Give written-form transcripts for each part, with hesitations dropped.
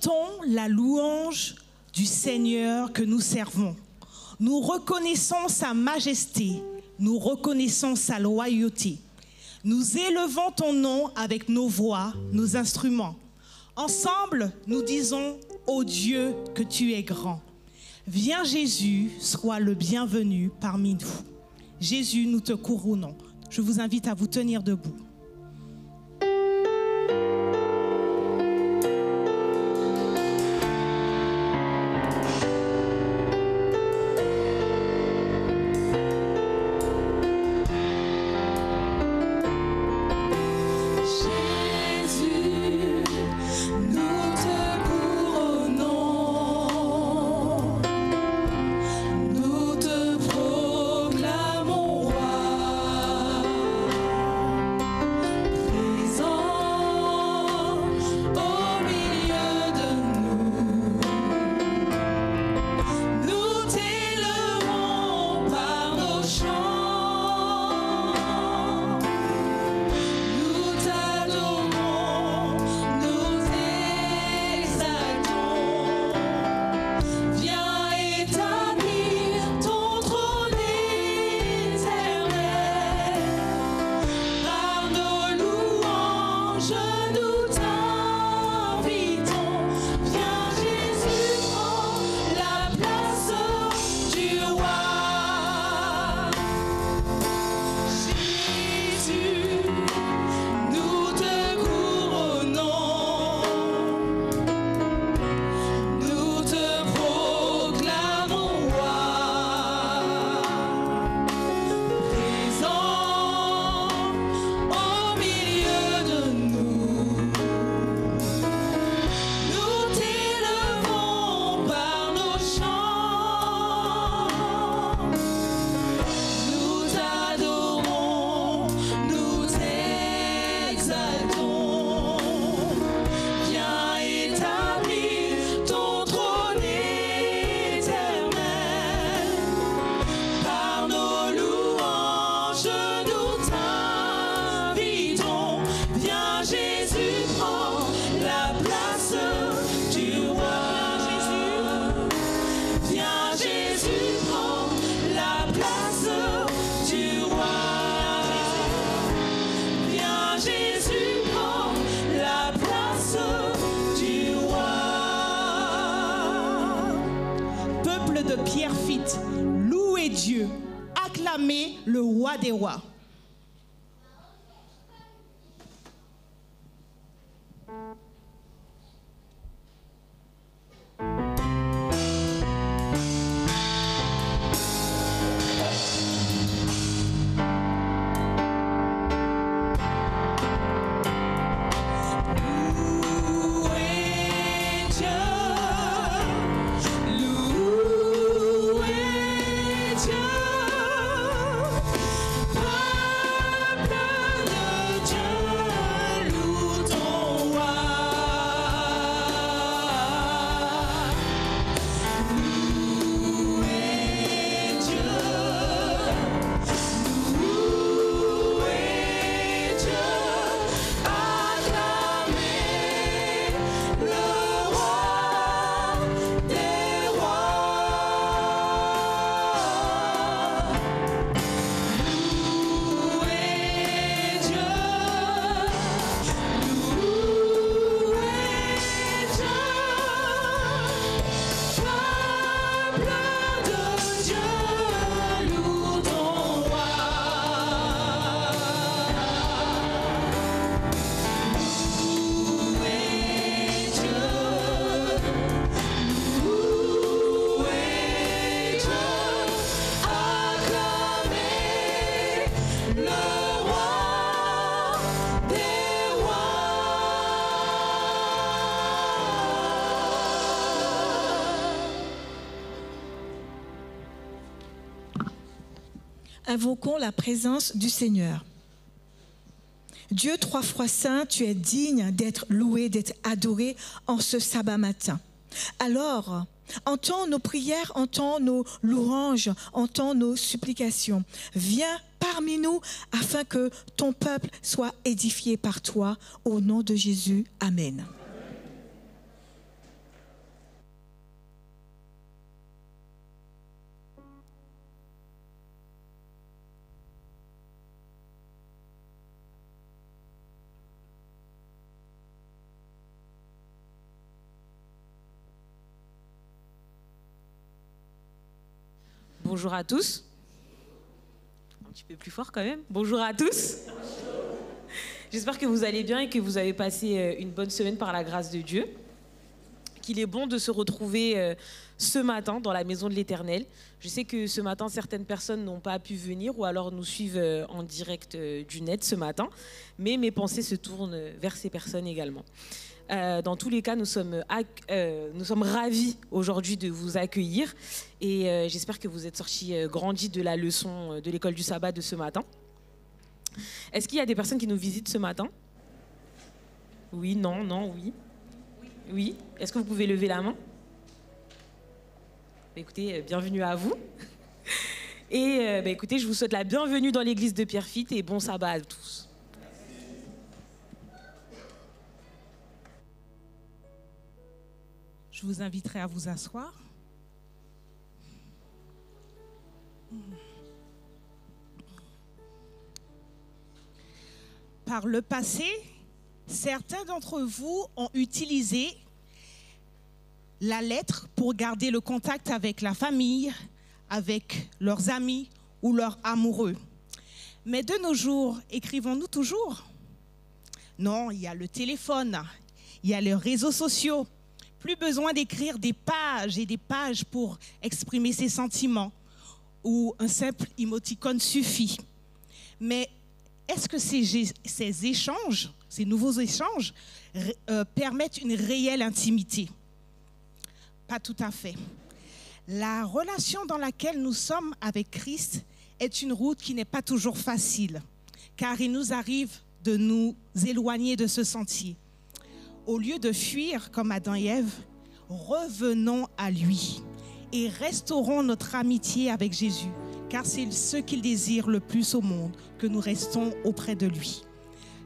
chantons la louange du Seigneur que nous servons. Nous reconnaissons sa majesté, nous reconnaissons sa loyauté. Nous élevons ton nom avec nos voix, nos instruments. Ensemble, nous disons, ô Dieu, que tu es grand. Viens Jésus, sois le bienvenu parmi nous. Jésus, nous te couronnons. Je vous invite à vous tenir debout. Pierrefitte, louez Dieu, acclamez le roi des rois. Invoquons la présence du Seigneur. Dieu trois fois saint, tu es digne d'être loué, d'être adoré en ce sabbat matin. Alors, entends nos prières, entends nos louanges, entends nos supplications. Viens parmi nous afin que ton peuple soit édifié par toi. Au nom de Jésus, Amen. bonjour à tous. Un petit peu plus fort quand même. Bonjour à tous. J'espère que vous allez bien et que vous avez passé une bonne semaine par la grâce de Dieu. Qu'il est bon de se retrouver ce matin dans la maison de l'Éternel. Je sais que ce matin, certaines personnes n'ont pas pu venir ou alors nous suivent en direct du net ce matin. Mais mes pensées se tournent vers ces personnes également. Dans tous les cas, nous sommes ravis aujourd'hui de vous accueillir et j'espère que vous êtes sortis grandis de la leçon de l'école du sabbat de ce matin. Est-ce qu'il y a des personnes qui nous visitent ce matin? Oui, non, non, oui. Oui. Est-ce que vous pouvez lever la main? Écoutez, bienvenue à vous. Et écoutez, je vous souhaite la bienvenue dans l'église de Pierrefitte et bon sabbat à tous. Je vous inviterai à vous asseoir. Par le passé, certains d'entre vous ont utilisé la lettre pour garder le contact avec la famille, avec leurs amis ou leurs amoureux. Mais de nos jours, écrivons-nous toujours? Non, il y a le téléphone, il y a les réseaux sociaux. Plus besoin d'écrire des pages et des pages pour exprimer ses sentiments ou un simple émoticône suffit. Mais est-ce que ces échanges, ces nouveaux échanges, permettent une réelle intimité? Pas tout à fait. La relation dans laquelle nous sommes avec Christ est une route qui n'est pas toujours facile, car il nous arrive de nous éloigner de ce sentier. Au lieu de fuir comme Adam et Ève, revenons à lui et restaurons notre amitié avec Jésus, car c'est ce qu'il désire le plus au monde, que nous restons auprès de lui.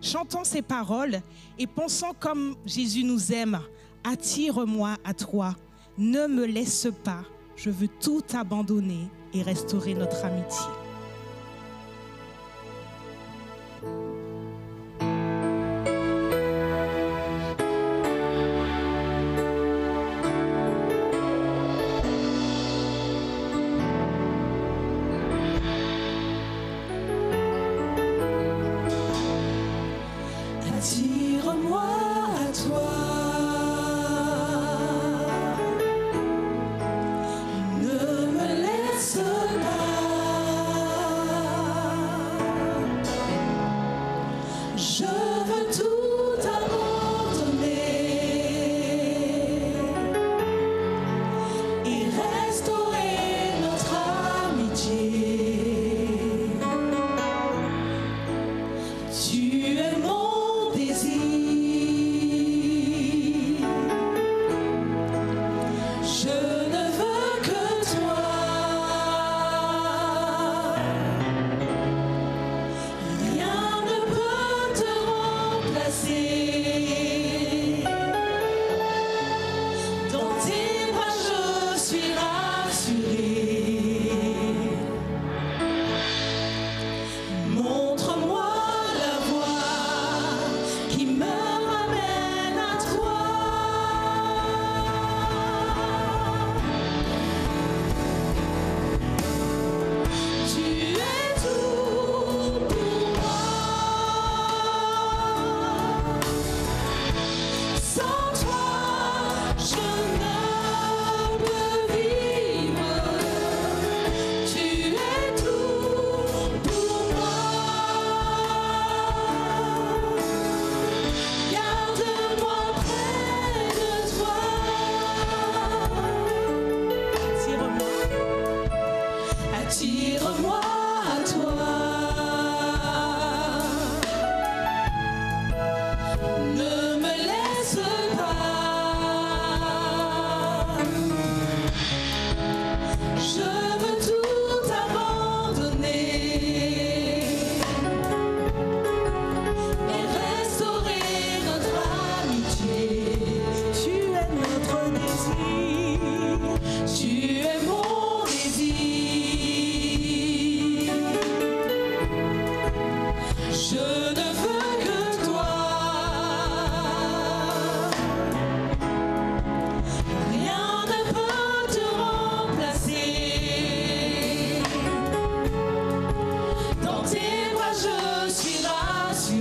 Chantons ces paroles et pensons comme Jésus nous aime. Attire-moi à toi, ne me laisse pas, je veux tout abandonner et restaurer notre amitié. Attire-moi à toi, ne me laisse pas,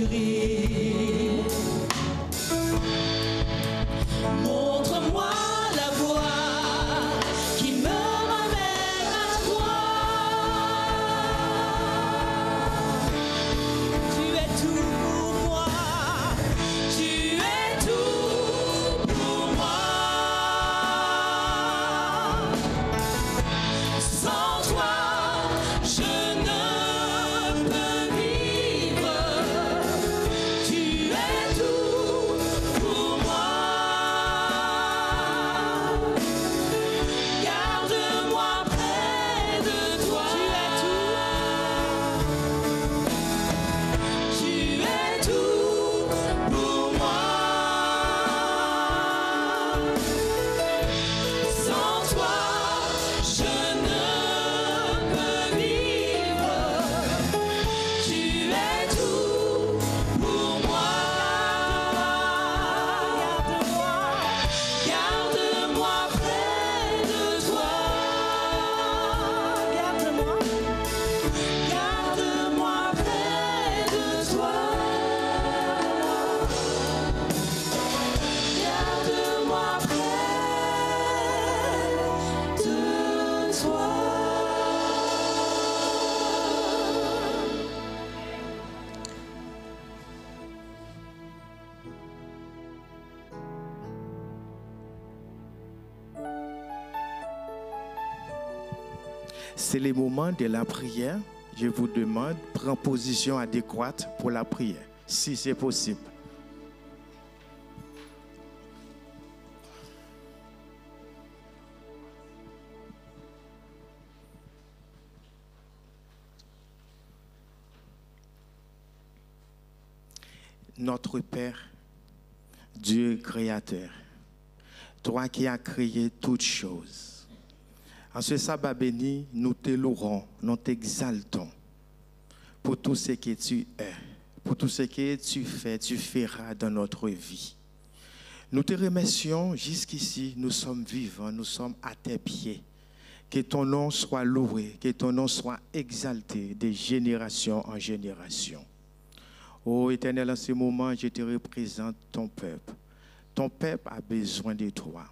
guérir. Montre-moi la voie qui me ramène à toi. Tu es tout pour moi. Tu es tout pour moi. Sans toi, je ne peux vivre. Tu es tout pour moi. Garde-moi près de toi. Tu es tout pour moi. Sans toi, je ne peux vivre. Tu es tout pour moi. Garde-moi près de toi. Garde-moi près de toi. Garde-moi près de toi. C'est le moment de la prière. Je vous demande, prends position adéquate pour la prière, si c'est possible. Notre Père, Dieu créateur, toi qui as créé toutes choses, en ce sabbat béni, nous te louerons, nous t'exaltons pour tout ce que tu es, pour tout ce que tu fais, tu feras dans notre vie. Nous te remercions jusqu'ici, nous sommes vivants, nous sommes à tes pieds. Que ton nom soit loué, que ton nom soit exalté de génération en génération. Ô Éternel, en ce moment, je te représente ton peuple. Ton peuple a besoin de toi.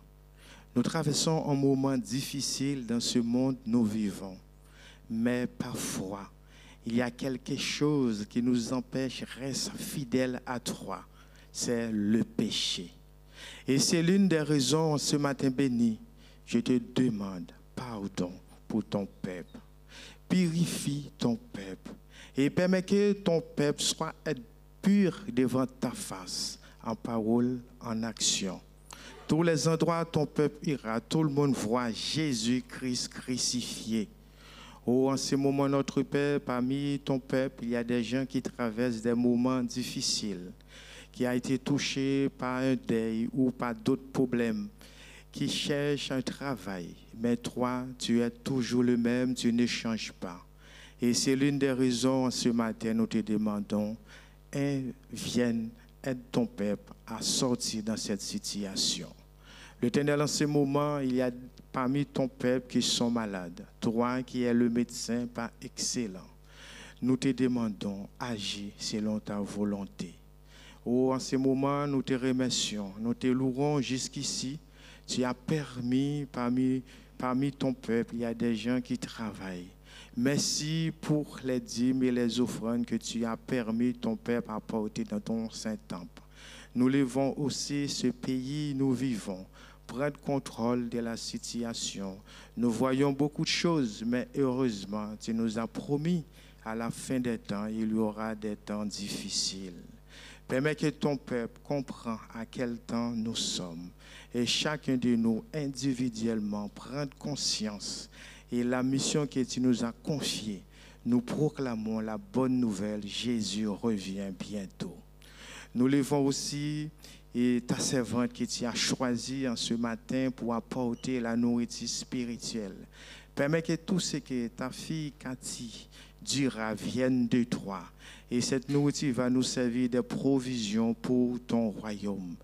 Nous traversons un moment difficile dans ce monde où nous vivons. Mais parfois, il y a quelque chose qui nous empêche de rester fidèles à toi. C'est le péché. Et c'est l'une des raisons, ce matin béni, je te demande pardon pour ton peuple. Purifie ton peuple. Et permets que ton peuple soit pur devant ta face, en parole, en action. Tous les endroits où ton peuple ira, tout le monde voit Jésus-Christ crucifié. Oh, en ce moment, notre Père, parmi ton peuple, il y a des gens qui traversent des moments difficiles, qui ont été touchés par un deuil ou par d'autres problèmes, qui cherchent un travail. Mais toi, tu es toujours le même, tu ne changes pas. Et c'est l'une des raisons, ce matin, nous te demandons, viens, aide ton peuple à sortir dans cette situation. L'Éternel, en ce moment, il y a parmi ton peuple qui sont malades. Toi qui es le médecin par excellence, nous te demandons, agis selon ta volonté. Oh, en ce moment, nous te remercions, nous te louerons jusqu'ici. Tu as permis parmi ton peuple, il y a des gens qui travaillent. Merci pour les dîmes et les offrandes que tu as permis ton peuple à porter dans ton Saint-Temple. Nous levons aussi ce pays où nous vivons. Prendre contrôle de la situation. Nous voyons beaucoup de choses, mais heureusement, tu nous as promis à la fin des temps, il y aura des temps difficiles. Permets que ton peuple comprenne à quel temps nous sommes. Et chacun de nous, individuellement, prendre conscience. Et la mission que tu nous as confiée, nous proclamons la bonne nouvelle. Jésus revient bientôt. Nous levons aussi ta servante que tu as choisie en ce matin pour apporter la nourriture spirituelle. Permets que tout ce que ta fille Cathy dira vienne de toi. Et cette nourriture va nous servir de provision pour ton royaume.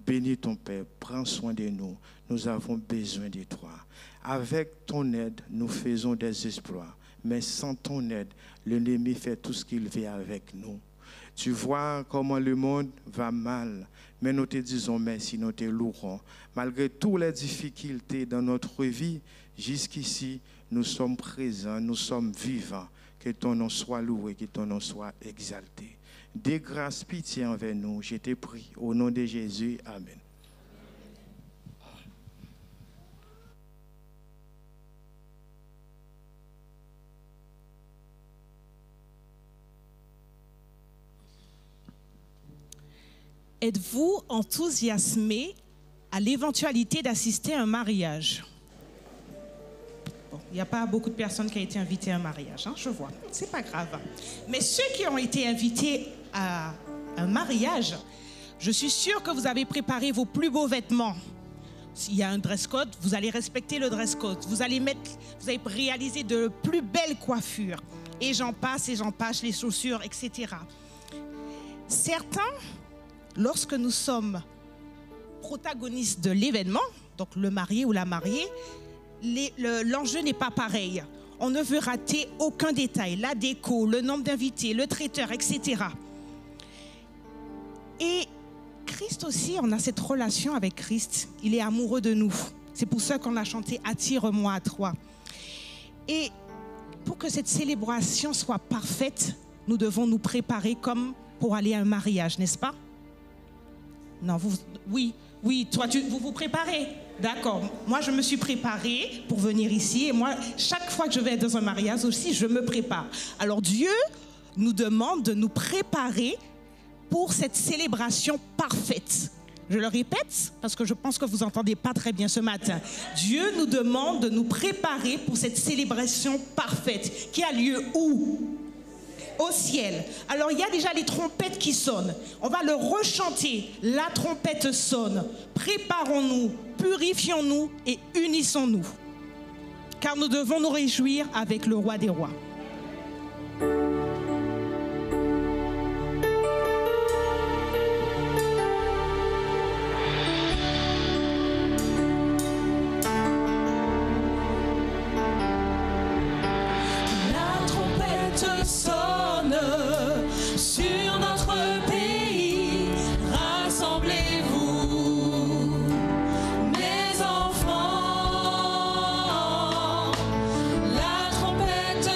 Bénis ton Père, prends soin de nous. Nous avons besoin de toi. Avec ton aide, nous faisons des exploits. Mais sans ton aide, l'ennemi fait tout ce qu'il veut avec nous. Tu vois comment le monde va mal. Mais nous te disons merci, nous te louons. Malgré toutes les difficultés dans notre vie, jusqu'ici, nous sommes présents, nous sommes vivants. Que ton nom soit loué, que ton nom soit exalté. Des grâces, pitié envers nous, je te prie. Au nom de Jésus, amen. Êtes-vous enthousiasmé à l'éventualité d'assister à un mariage? Bon, il n'y a pas beaucoup de personnes qui ont été invitées à un mariage, hein, je vois. C'est pas grave. Mais ceux qui ont été invités à un mariage, je suis sûre que vous avez préparé vos plus beaux vêtements. S'il y a un dress code, vous allez respecter le dress code. Vous allez réaliser de plus belles coiffures. Et j'en passe, les chaussures, etc. Certains, lorsque nous sommes protagonistes de l'événement, donc le marié ou la mariée, l'enjeu n'est pas pareil. On ne veut rater aucun détail, la déco, le nombre d'invités, le traiteur, etc. Et Christ aussi, on a cette relation avec Christ. Il est amoureux de nous. C'est pour ça qu'on a chanté « Attire-moi à toi ». Et pour que cette célébration soit parfaite, nous devons nous préparer comme pour aller à un mariage, n'est-ce pas? Non, oui, toi, vous vous préparez. D'accord. Moi, je me suis préparée pour venir ici. Et moi, chaque fois que je vais dans un mariage aussi, je me prépare. Alors, Dieu nous demande de nous préparer pour cette célébration parfaite. Je le répète, parce que je pense que vous n'entendez pas très bien ce matin. Dieu nous demande de nous préparer pour cette célébration parfaite qui a lieu où? Au ciel. Alors il y a déjà les trompettes qui sonnent. On va le rechanter. La trompette sonne. Préparons-nous, purifions-nous et unissons-nous. Car nous devons nous réjouir avec le roi des rois. La trompette sonne sur notre pays. Rassemblez-vous, mes enfants. La trompette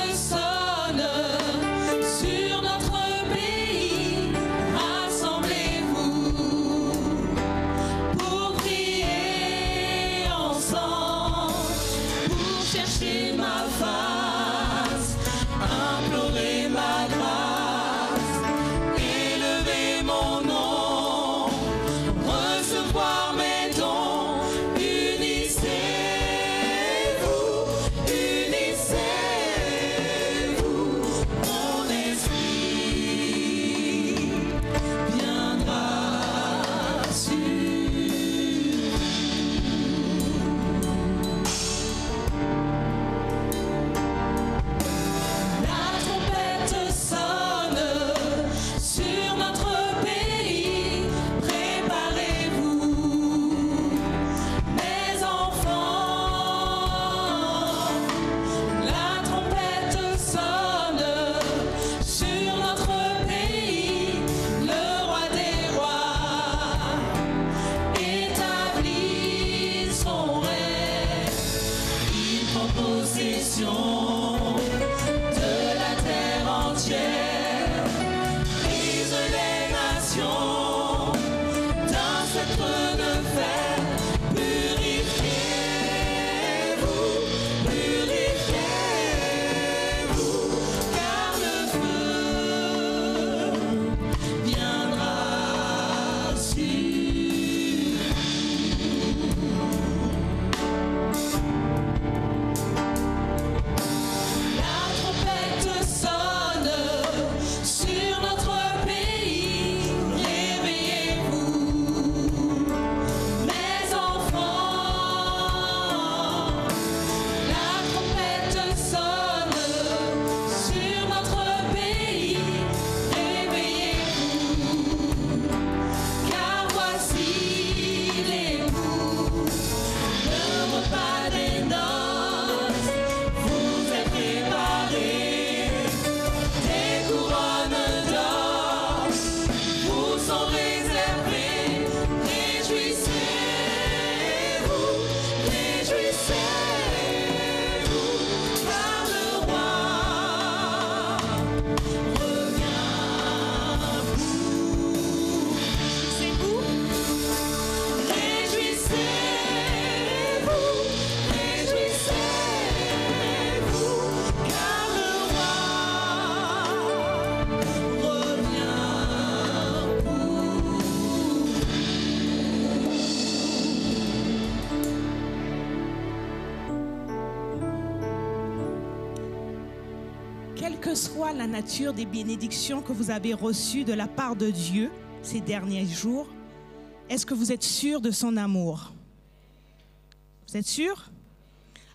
soit la nature des bénédictions que vous avez reçues de la part de Dieu ces derniers jours, est-ce que vous êtes sûr de son amour? Vous êtes sûr?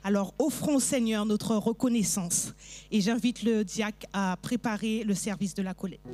Alors offrons au Seigneur notre reconnaissance. Et j'invite le diacre à préparer le service de la collecte.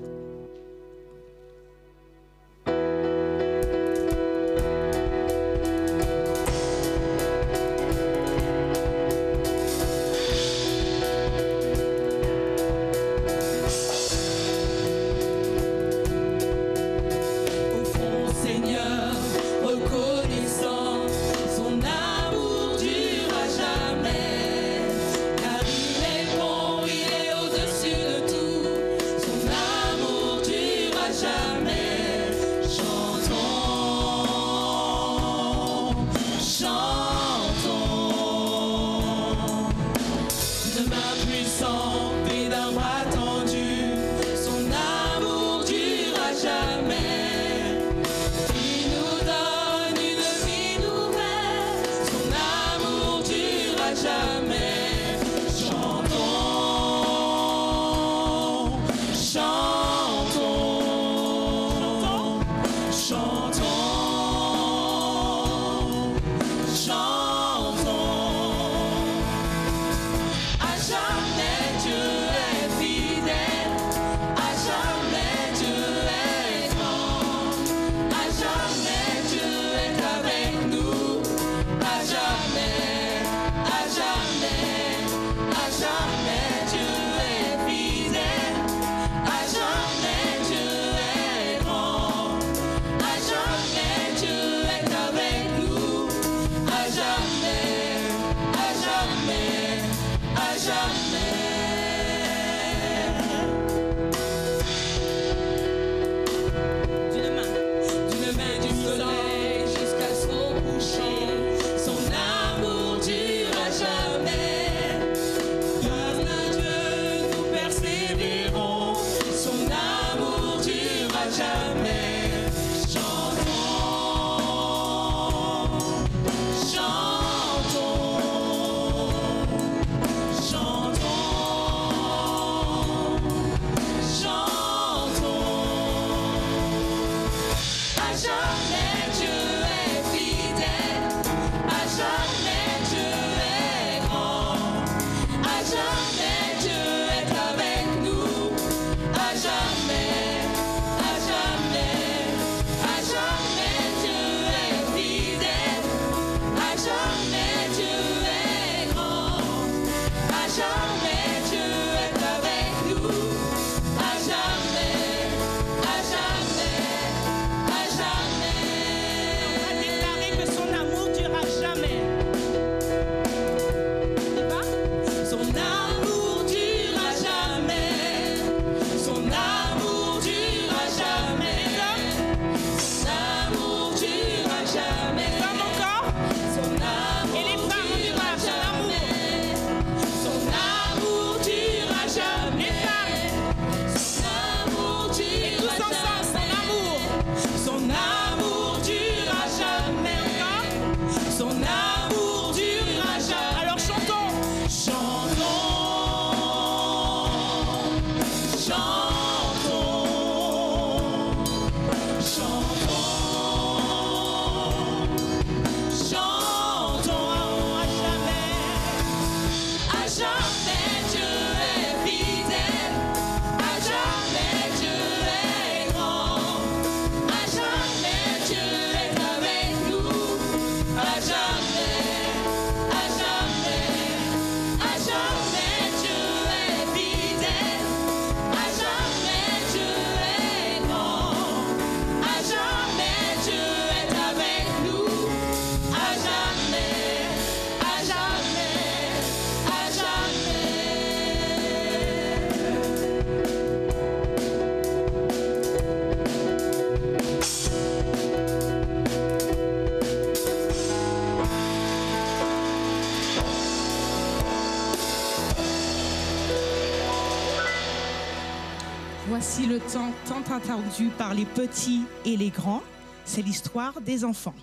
Voici le temps tant attendu par les petits et les grands, c'est l'histoire des enfants.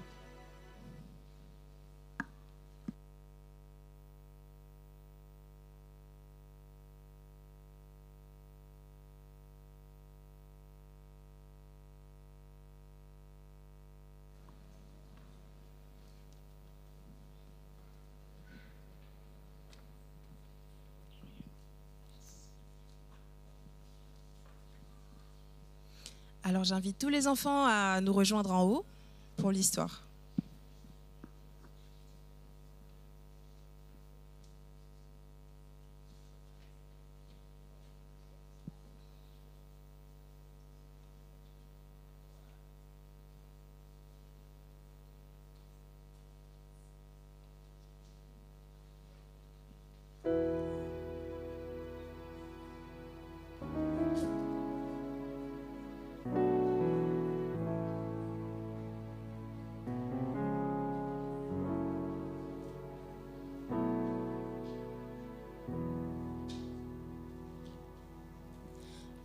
Alors j'invite tous les enfants à nous rejoindre en haut pour l'histoire.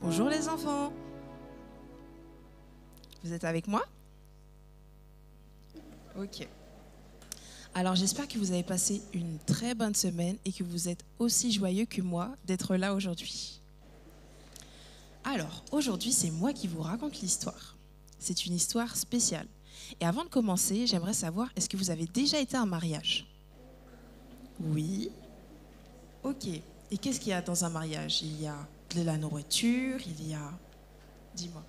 Bonjour les enfants. Vous êtes avec moi? Ok. Alors j'espère que vous avez passé une très bonne semaine et que vous êtes aussi joyeux que moi d'être là aujourd'hui. Alors aujourd'hui c'est moi qui vous raconte l'histoire. C'est une histoire spéciale. Et avant de commencer, j'aimerais savoir, est-ce que vous avez déjà été à un mariage? Oui. Ok. Et qu'est-ce qu'il y a dans un mariage? Il y a de la nourriture, il y a, dis-moi,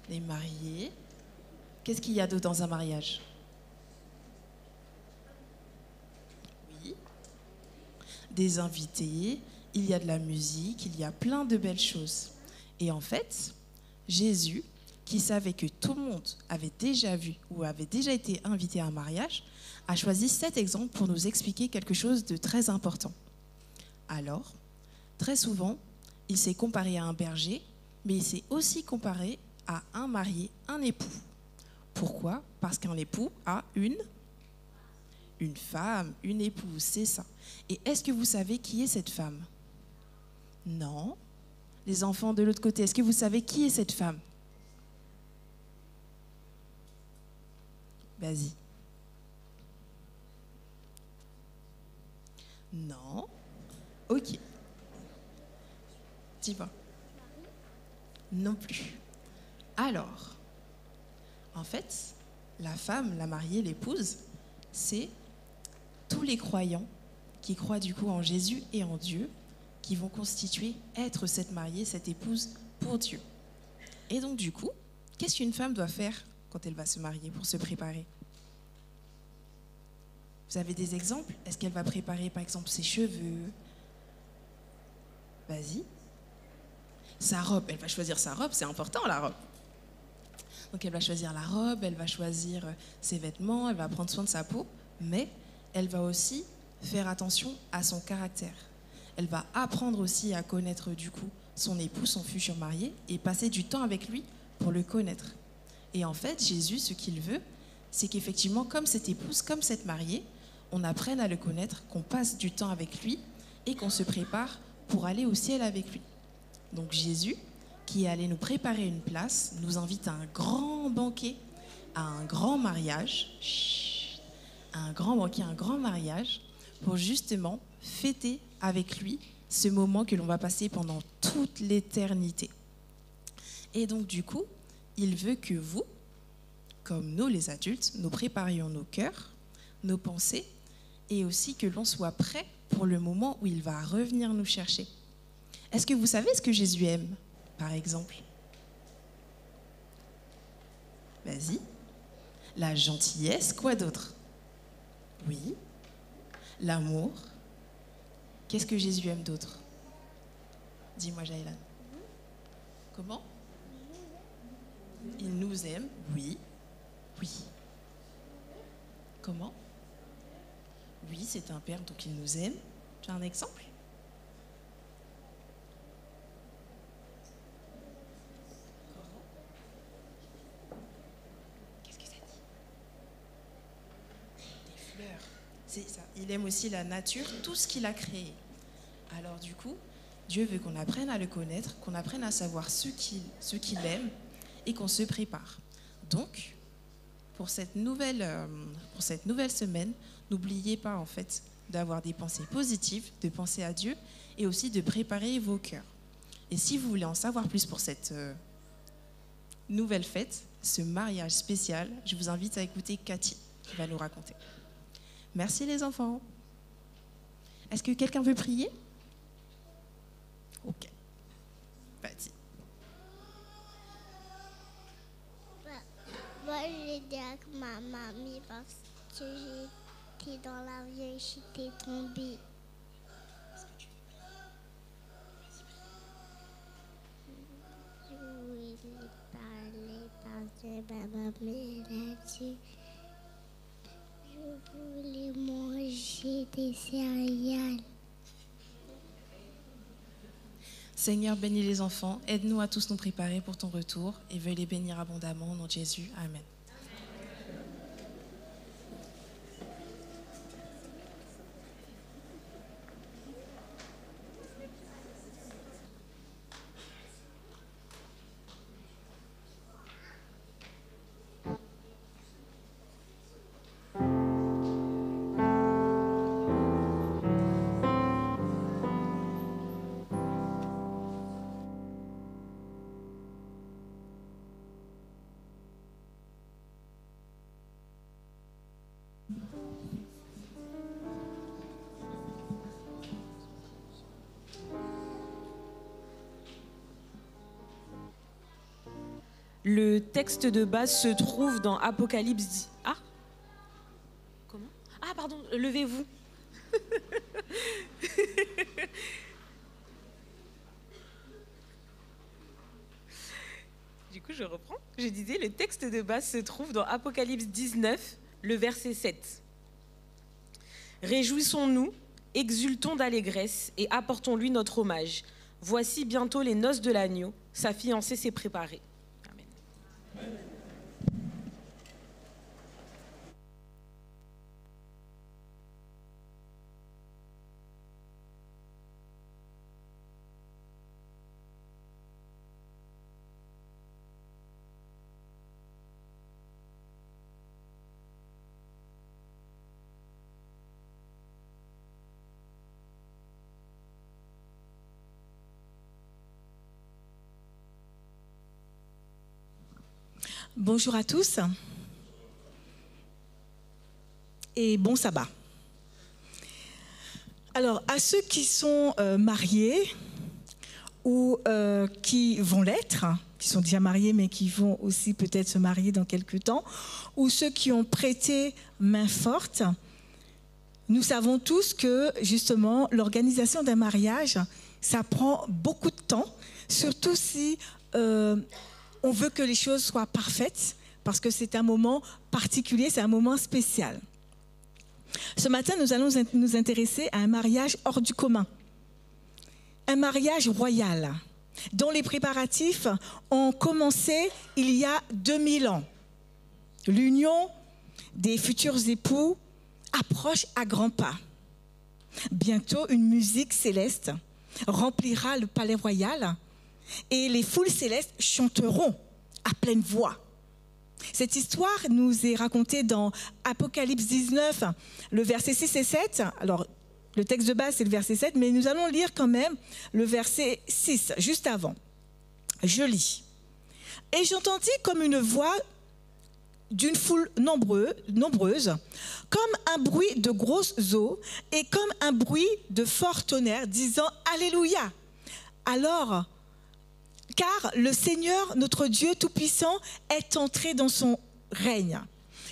les mariés. Qu'est-ce qu'il y a d'autre dans un mariage? Oui. Des invités, il y a de la musique, il y a plein de belles choses. Et en fait, Jésus, qui savait que tout le monde avait déjà vu ou avait déjà été invité à un mariage, a choisi cet exemple pour nous expliquer quelque chose de très important. Alors, très souvent, il s'est comparé à un berger, mais il s'est aussi comparé à un marié, un époux. Pourquoi? Parce qu'un époux a une femme, une épouse, c'est ça. Et est-ce que vous savez qui est cette femme? Non. Les enfants de l'autre côté, est-ce que vous savez qui est cette femme? Vas-y. Non. Ok. Dis-moi. Non plus. Alors, en fait, la femme, la mariée, l'épouse, c'est tous les croyants qui croient du coup en Jésus et en Dieu, qui vont constituer, être cette mariée, cette épouse pour Dieu. Et donc du coup, qu'est-ce qu'une femme doit faire quand elle va se marier pour se préparer? Vous avez des exemples? Est-ce qu'elle va préparer par exemple ses cheveux? Vas-y. Sa robe, elle va choisir sa robe, c'est important la robe. Donc elle va choisir la robe, elle va choisir ses vêtements, elle va prendre soin de sa peau, mais elle va aussi faire attention à son caractère. Elle va apprendre aussi à connaître du coup son époux, son futur marié, et passer du temps avec lui pour le connaître. Et en fait, Jésus, ce qu'il veut, c'est qu'effectivement, comme cette épouse, comme cette mariée, on apprenne à le connaître, qu'on passe du temps avec lui et qu'on se prépare pour aller au ciel avec lui. Donc Jésus, qui est allé nous préparer une place, nous invite à un grand banquet, à un grand mariage, un grand banquet, un grand mariage, pour justement fêter avec lui ce moment que l'on va passer pendant toute l'éternité. Et donc du coup, il veut que vous, comme nous les adultes, nous préparions nos cœurs, nos pensées, et aussi que l'on soit prêt pour le moment où il va revenir nous chercher. Est-ce que vous savez ce que Jésus aime, par exemple? Vas-y. La gentillesse, quoi d'autre? Oui. L'amour. Qu'est-ce que Jésus aime d'autre? Dis-moi, Jaïlan. Comment? Il nous aime, oui. Oui. Comment? Oui, c'est un père, donc il nous aime. Tu as un exemple? Qu'est-ce que ça dit? Des fleurs. C'est ça. Il aime aussi la nature, tout ce qu'il a créé. Alors du coup, Dieu veut qu'on apprenne à le connaître, qu'on apprenne à savoir ce qu'il aime et qu'on se prépare. Donc, pour cette nouvelle semaine, n'oubliez pas en fait d'avoir des pensées positives, de penser à Dieu et aussi de préparer vos cœurs. Et si vous voulez en savoir plus pour cette nouvelle fête, ce mariage spécial, je vous invite à écouter Cathy qui va nous raconter. Merci les enfants. Est-ce que quelqu'un veut prier? Ok. Vas-y. ma mamie parce que j'étais dans l'avion et j'étais tombée. Je voulais parler parce que ma mamie a dit je voulais manger des céréales. Seigneur, bénis les enfants, aide-nous à tous nous préparer pour ton retour et veuille les bénir abondamment au nom de Jésus. Amen. Le texte de base se trouve dans Apocalypse 10. Ah, comment? Ah, pardon, levez-vous. Du coup, je reprends. Je disais, le texte de base se trouve dans Apocalypse 19, le verset 7. Réjouissons-nous, exultons d'allégresse et apportons-lui notre hommage. Voici bientôt les noces de l'agneau, sa fiancée s'est préparée. Bonjour à tous et bon sabbat. Alors, à ceux qui sont mariés ou qui vont l'être, qui sont déjà mariés mais qui vont aussi peut-être se marier dans quelques temps, ou ceux qui ont prêté main forte, nous savons tous que justement l'organisation d'un mariage, ça prend beaucoup de temps, surtout si on veut que les choses soient parfaites, parce que c'est un moment particulier, c'est un moment spécial. Ce matin, nous allons nous intéresser à un mariage hors du commun, un mariage royal, dont les préparatifs ont commencé il y a 2000 ans. L'union des futurs époux approche à grands pas. Bientôt, une musique céleste remplira le palais royal et les foules célestes chanteront à pleine voix. Cette histoire nous est racontée dans Apocalypse 19, le verset 6 et 7. Alors, le texte de base, c'est le verset 7, mais nous allons lire quand même le verset 6, juste avant. Je lis. « Et j'entendis comme une voix d'une foule nombreuse, comme un bruit de grosses eaux et comme un bruit de fort tonnerre, disant « Alléluia !» Alors, car le Seigneur, notre Dieu Tout-Puissant, est entré dans son règne.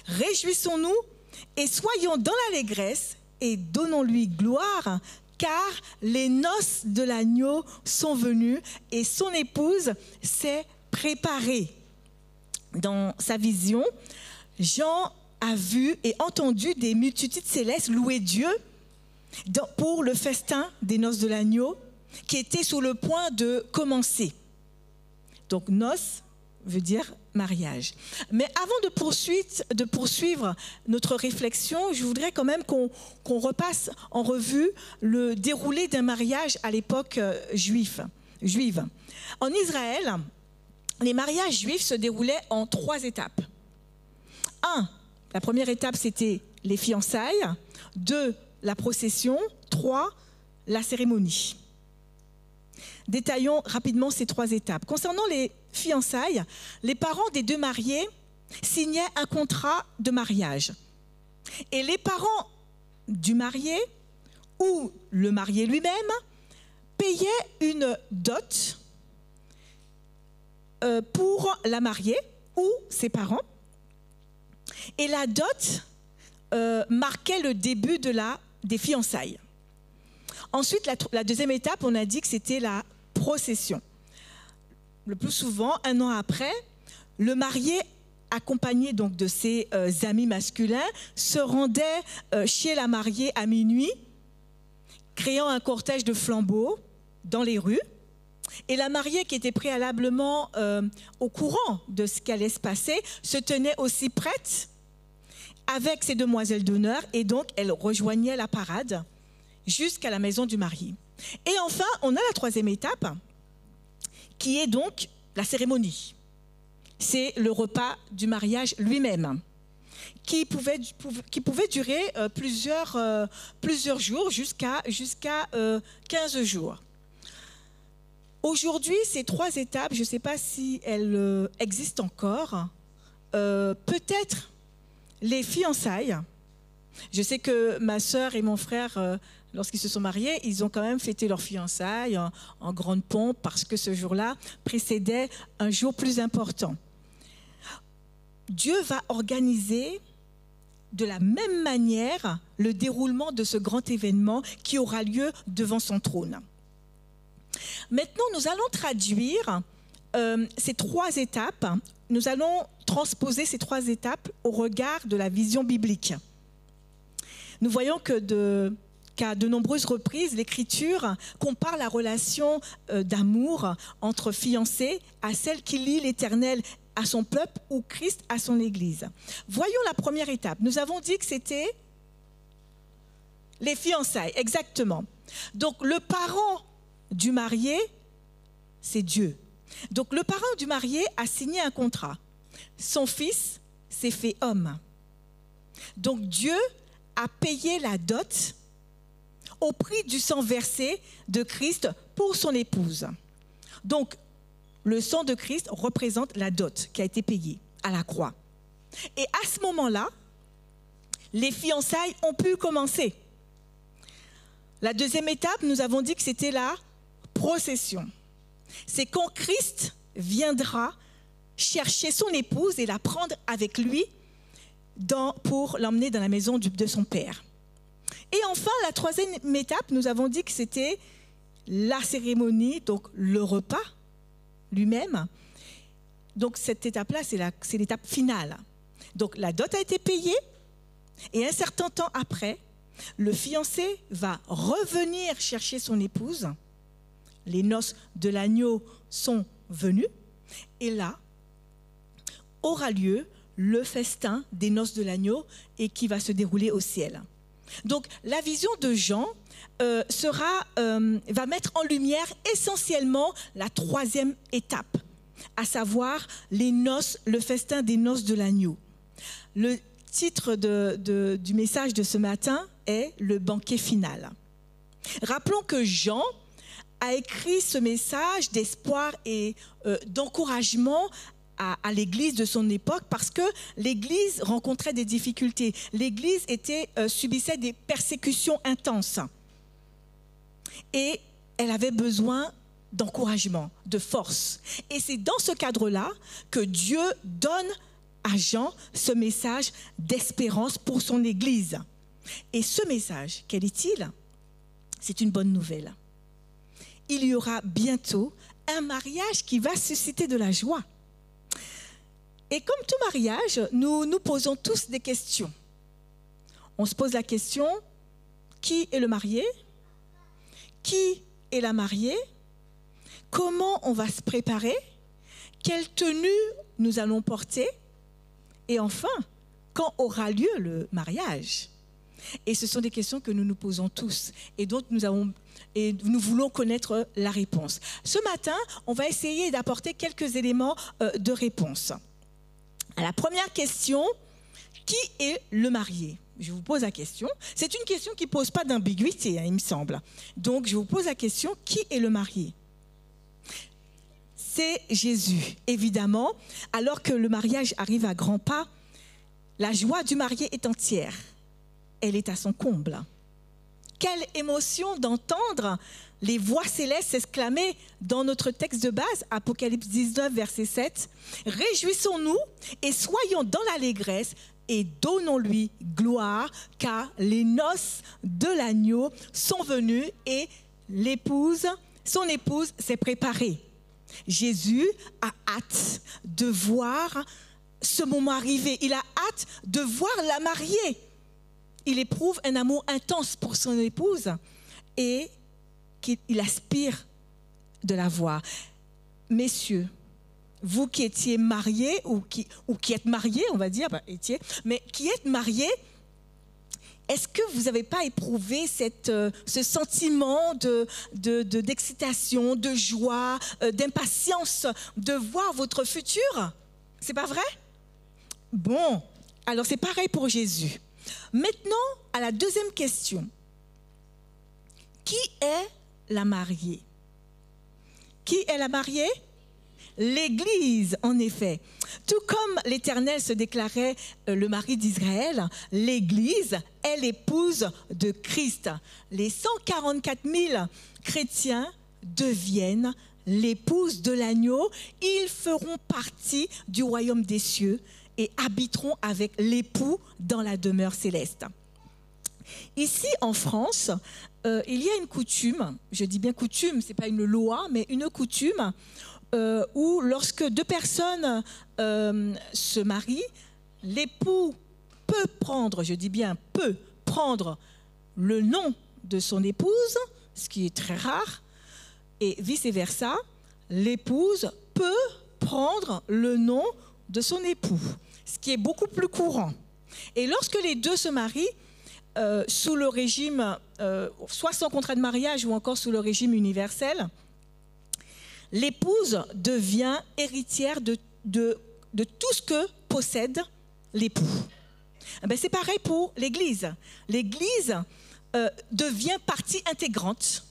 Réjouissons-nous et soyons dans l'allégresse et donnons-lui gloire, car les noces de l'agneau sont venues et son épouse s'est préparée. Dans sa vision, Jean a vu et entendu des multitudes célestes louer Dieu pour le festin des noces de l'agneau qui était sur le point de commencer. Donc, noces veut dire mariage. Mais avant de poursuivre notre réflexion, je voudrais quand même qu'on repasse en revue le déroulé d'un mariage à l'époque juive. En Israël, les mariages juifs se déroulaient en 3 étapes. 1, la première étape, c'était les fiançailles. 2, la procession. 3, la cérémonie. Détaillons rapidement ces 3 étapes. Concernant les fiançailles, les parents des 2 mariés signaient un contrat de mariage. Et les parents du marié ou le marié lui-même payaient une dot pour la mariée ou ses parents. Et la dot marquait le début des fiançailles. Ensuite, la deuxième étape, on a dit que c'était la procession. Le plus souvent, 1 an après, le marié, accompagné donc de ses amis masculins, se rendait chez la mariée à minuit, créant un cortège de flambeaux dans les rues. Et la mariée, qui était préalablement au courant de ce qui allait se passer, se tenait aussi prête avec ses demoiselles d'honneur, et donc elle rejoignait la parade jusqu'à la maison du marié. Et enfin, on a la troisième étape, qui est donc la cérémonie. C'est le repas du mariage lui-même, qui pouvait durer plusieurs jours, jusqu'à 15 jours. Aujourd'hui, ces 3 étapes, je ne sais pas si elles existent encore, peut-être les fiançailles. Je sais que ma sœur et mon frère, lorsqu'ils se sont mariés, ils ont quand même fêté leurs fiançailles en grande pompe, parce que ce jour-là précédait un jour plus important. Dieu va organiser de la même manière le déroulement de ce grand événement qui aura lieu devant son trône. Maintenant, nous allons traduire ces 3 étapes. Nous allons transposer ces 3 étapes au regard de la vision biblique. Nous voyons qu'à de nombreuses reprises, l'Écriture compare la relation d'amour entre fiancés à celle qui lie l'Éternel à son peuple ou Christ à son Église. Voyons la première étape. Nous avons dit que c'était les fiançailles, exactement. Donc le parent du marié, c'est Dieu. Donc le parent du marié a signé un contrat. Son fils s'est fait homme. Donc Dieu a payé la dot au prix du sang versé de Christ pour son épouse. Donc le sang de Christ représente la dot qui a été payée à la croix. Et à ce moment-là, les fiançailles ont pu commencer. La deuxième étape, nous avons dit que c'était la procession. C'est quand Christ viendra chercher son épouse et la prendre avec lui pour l'emmener dans la maison de son père. Et enfin, la troisième étape, nous avons dit que c'était la cérémonie, donc le repas lui-même. Donc cette étape-là, c'est l'étape finale. Donc la dot a été payée, et un certain temps après, le fiancé va revenir chercher son épouse. Les noces de l'agneau sont venues, et là aura lieu le festin des noces de l'agneau, et qui va se dérouler au ciel. Donc la vision de Jean va mettre en lumière essentiellement la troisième étape, à savoir les noces, le festin des noces de l'agneau. Le titre du message de ce matin est le banquet final. Rappelons que Jean a écrit ce message d'espoir et d'encouragement à l'Église de son époque, parce que l'Église rencontrait des difficultés. L'Église subissait des persécutions intenses. Et elle avait besoin d'encouragement, de force. Et c'est dans ce cadre-là que Dieu donne à Jean ce message d'espérance pour son Église. Et ce message, quel est-il? C'est une bonne nouvelle. Il y aura bientôt un mariage qui va susciter de la joie. Et comme tout mariage, nous nous posons tous des questions. On se pose la question, qui est le marié? Qui est la mariée? Comment on va se préparer? Quelle tenue nous allons porter? Et enfin, quand aura lieu le mariage? Et ce sont des questions que nous nous posons tous, et dont nous voulons connaître la réponse. Ce matin, on va essayer d'apporter quelques éléments de réponse. À la première question, qui est le marié? Je vous pose la question. C'est une question qui ne pose pas d'ambiguïté, il me semble. Donc, je vous pose la question, qui est le marié? C'est Jésus, évidemment. Alors que le mariage arrive à grands pas, la joie du marié est entière. Elle est à son comble. Quelle émotion d'entendre les voix célestes s'exclamer dans notre texte de base, Apocalypse 19, verset 7. « Réjouissons-nous et soyons dans l'allégresse, et donnons-lui gloire, car les noces de l'agneau sont venues et son épouse s'est préparée. Jésus a hâte de voir ce moment arriver. Il a hâte de voir la mariée. Il éprouve un amour intense pour son épouse et qu'il aspire de la voir. Messieurs, vous qui étiez mariés ou qui êtes mariés, on va dire, mais qui êtes mariés, est-ce que vous n'avez pas éprouvé ce sentiment d'excitation, de joie, d'impatience de voir votre futur? C'est pas vrai? Bon, alors c'est pareil pour Jésus. Maintenant, à la deuxième question. Qui est la mariée? Qui est la mariée? L'Église, en effet. Tout comme l'Éternel se déclarait le mari d'Israël, l'Église est l'épouse de Christ. Les 144 000 chrétiens deviennent l'épouse de l'agneau. Ils feront partie du royaume des cieux et habiteront avec l'époux dans la demeure céleste. Ici, en France, il y a une coutume, je dis bien coutume, ce n'est pas une loi, mais une coutume, où lorsque deux personnes se marient, l'époux peut prendre, je dis bien peut prendre le nom de son épouse, ce qui est très rare, et vice-versa, l'épouse peut prendre le nom de son époux, ce qui est beaucoup plus courant. Et lorsque les deux se marient, sous le régime, soit sans contrat de mariage ou encore sous le régime universel, l'épouse devient héritière de tout ce que possède l'époux. C'est pareil pour l'Église. L'Église devient partie intégrante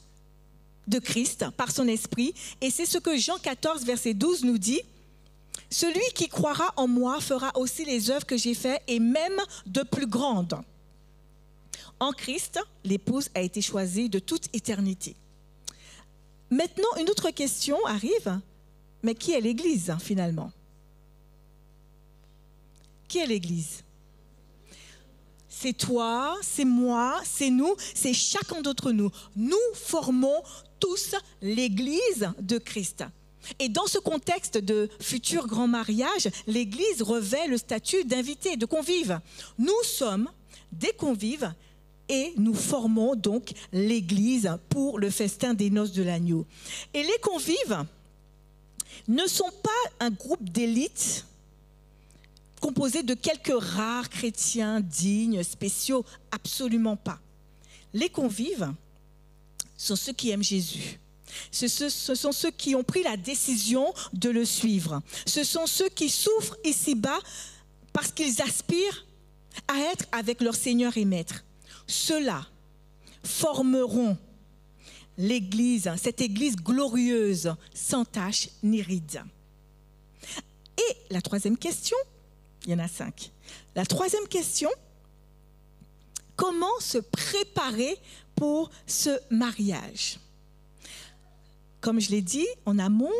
de Christ par son esprit. Et c'est ce que Jean 14, verset 12 nous dit. « Celui qui croira en moi fera aussi les œuvres que j'ai faites et même de plus grandes. » En Christ, l'épouse a été choisie de toute éternité. Maintenant, une autre question arrive. Mais qui est l'Église, finalement? Qui est l'Église? C'est toi, c'est moi, c'est nous, c'est chacun d'entre nous. Nous formons tous l'Église de Christ. Et dans ce contexte de futur grand mariage, l'Église revêt le statut d'invité, de convive. Nous sommes des convives et nous formons donc l'Église pour le festin des noces de l'agneau. Et les convives ne sont pas un groupe d'élite composé de quelques rares chrétiens dignes, spéciaux, absolument pas. Les convives sont ceux qui aiment Jésus. Ce sont ceux qui ont pris la décision de le suivre. Ce sont ceux qui souffrent ici-bas parce qu'ils aspirent à être avec leur Seigneur et Maître. Ceux-là formeront l'Église, cette Église glorieuse, sans tache ni ride. Et la troisième question, il y en a 5. La troisième question, comment se préparer pour ce mariage? Comme je l'ai dit en amont,